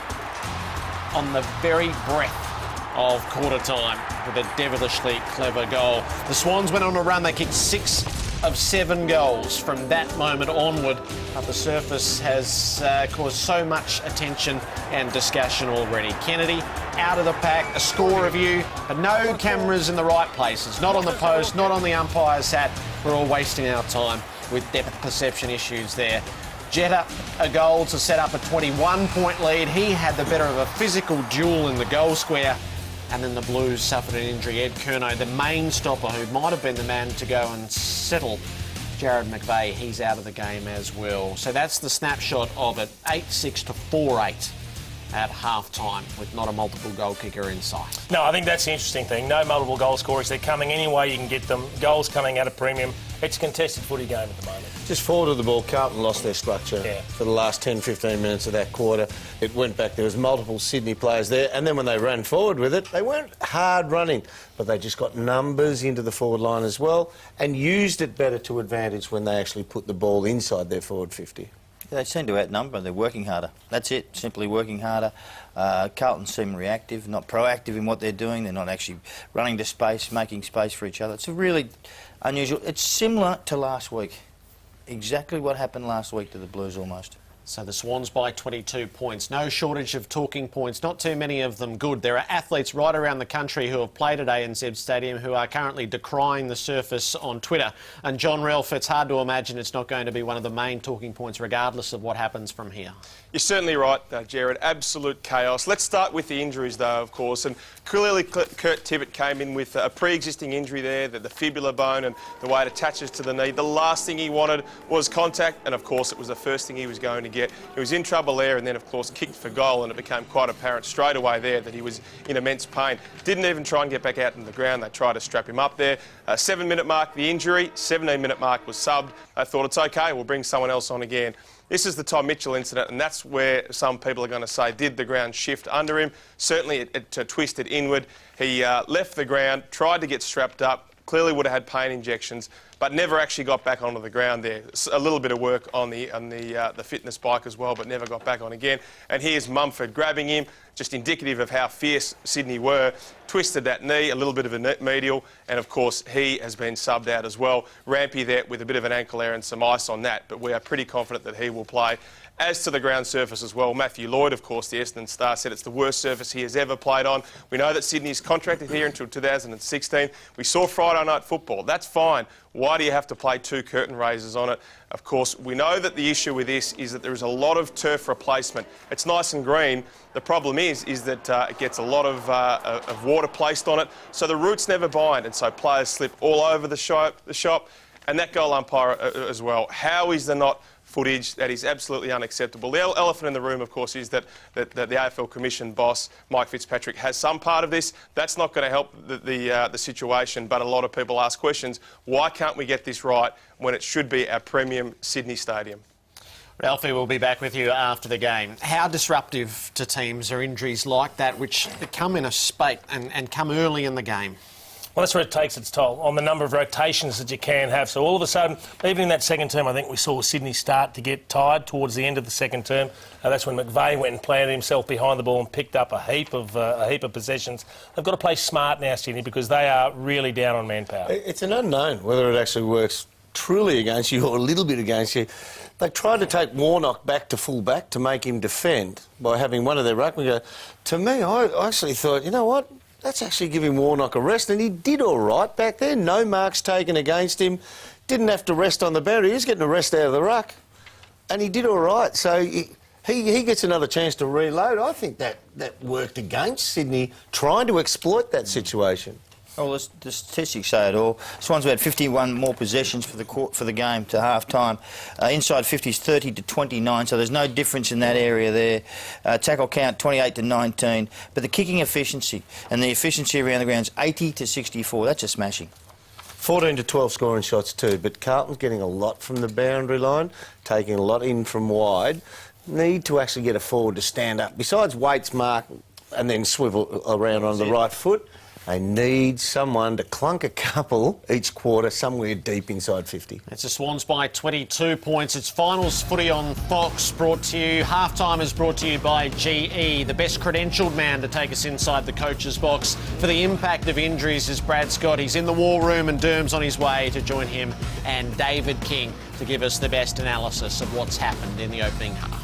Speaker 3: on the very breath of quarter time with a devilishly clever goal. The Swans went on a run. They kicked 6 of 7 goals from that moment onward, but the surface has caused so much attention and discussion already. Kennedy out of the pack, a score review, but no cameras in the right places, not on the post, not on the umpire's hat. We're all wasting our time with depth perception issues there. Jetta a goal to set up a 21-point lead. He had the better of a physical duel in the goal square, and then the Blues suffered an injury. Ed Curnow, the main stopper, who might have been the man to go and settle Jared McVeigh, he's out of the game as well. So that's the snapshot of it, 8-6 to 4-8 at half-time, with not a multiple goal kicker in sight.
Speaker 1: No, I think that's the interesting thing. No multiple goal scorers. They're coming any way you can get them. Goals coming at a premium. It's a contested footy game at the moment.
Speaker 2: Just forward of the ball, Carlton lost their structure for the last 10-15 minutes of that quarter. It went back. There was multiple Sydney players there, and then when they ran forward with it, they weren't hard running, but they just got numbers into the forward line as well and used it better to advantage when they actually put the ball inside their forward 50.
Speaker 4: They seem to outnumber. They're working harder. That's it, simply working harder. Carlton seem reactive, not proactive in what they're doing. They're not actually running to space, making space for each other. It's a really unusual. It's similar to last week. Exactly what happened last week to the Blues almost.
Speaker 3: So the Swans by 22 points. No shortage of talking points, not too many of them good. There are athletes right around the country who have played at ANZ Stadium who are currently decrying the surface on Twitter. And John Ralph, it's hard to imagine it's not going to be one of the main talking points regardless of what happens from here.
Speaker 17: You're certainly right, Jared. Absolute chaos. Let's start with the injuries, though, of course. And clearly Kurt Tippett came in with a pre-existing injury there, the fibular bone, and the way it attaches to the knee. The last thing he wanted was contact, and of course it was the first thing he was going to get. He was in trouble there and then, of course, kicked for goal, and it became quite apparent straight away there that he was in immense pain. Didn't even try and get back out in the ground. They tried to strap him up there. 7-minute mark, the injury. 17-minute mark was subbed. They thought, it's OK, we'll bring someone else on again. This is the Tom Mitchell incident, and that's where some people are going to say, did the ground shift under him? Certainly it twisted inward. He left the ground, tried to get strapped up, clearly would have had pain injections, but never actually got back onto the ground there. A little bit of work on the fitness bike as well, but never got back on again. And here's Mumford grabbing him, just indicative of how fierce Sydney were. Twisted that knee, a little bit of a medial, and of course he has been subbed out as well. Rampy there with a bit of an ankle there and some ice on that, but we are pretty confident that he will play. As to the ground surface as well, Matthew Lloyd, of course, the Essendon star, said it's the worst surface he has ever played on. We know that Sydney's contracted here until 2016. We saw Friday night football. That's fine. Why do you have to play 2 curtain raisers on it? Of course, we know that the issue with this is that there is a lot of turf replacement. It's nice and green. The problem is that it gets a lot of water placed on it, so the roots never bind, and so players slip all over the shop, and that goal umpire as well. How is there not footage? That is absolutely unacceptable. The elephant in the room, of course, is that the AFL Commission boss, Mike Fitzpatrick, has some part of this. That's not going to help the situation, but a lot of people ask questions. Why can't we get this right when it should be our premium Sydney stadium?
Speaker 3: Ralphie will be back with you after the game. How disruptive to teams are injuries like that, which come in a spate and come early in the game?
Speaker 1: Well, that's where it takes its toll, on the number of rotations that you can have. So all of a sudden, even in that second term, I think we saw Sydney start to get tired towards the end of the second term. That's when McVeigh went and planted himself behind the ball and picked up a heap of possessions. They've got to play smart now, Sydney, because they are really down on manpower.
Speaker 2: It's an unknown whether it actually works truly against you or a little bit against you. They tried to take Warnock back to full back to make him defend by having one of their ruckmen go. To me, I actually thought, you know what? That's actually giving Warnock a rest, and he did all right back there. No marks taken against him. Didn't have to rest on the boundary. He was getting a rest out of the ruck, and he did all right. So he gets another chance to reload. I think that worked against Sydney trying to exploit that situation.
Speaker 4: Well, the statistics say it all. Swans had 51 more possessions for the game to half-time. Inside 50 is 30 to 29, so there's no difference in that area there. Tackle count 28 to 19, but the kicking efficiency and the efficiency around the ground is 80 to 64. That's a smashing.
Speaker 2: 14 to 12 scoring shots too, but Carlton's getting a lot from the boundary line, taking a lot in from wide. Need to actually get a forward to stand up. Besides Waite's mark and then swivel around on the right foot, they need someone to clunk a couple each quarter somewhere deep inside 50.
Speaker 3: It's the Swans by 22 points. It's finals footy on Fox, brought to you. Halftime is brought to you by GE. The best credentialed man to take us inside the coach's box for the impact of injuries is Brad Scott. He's in the war room and Derm's on his way to join him and David King to give us the best analysis of what's happened in the opening half.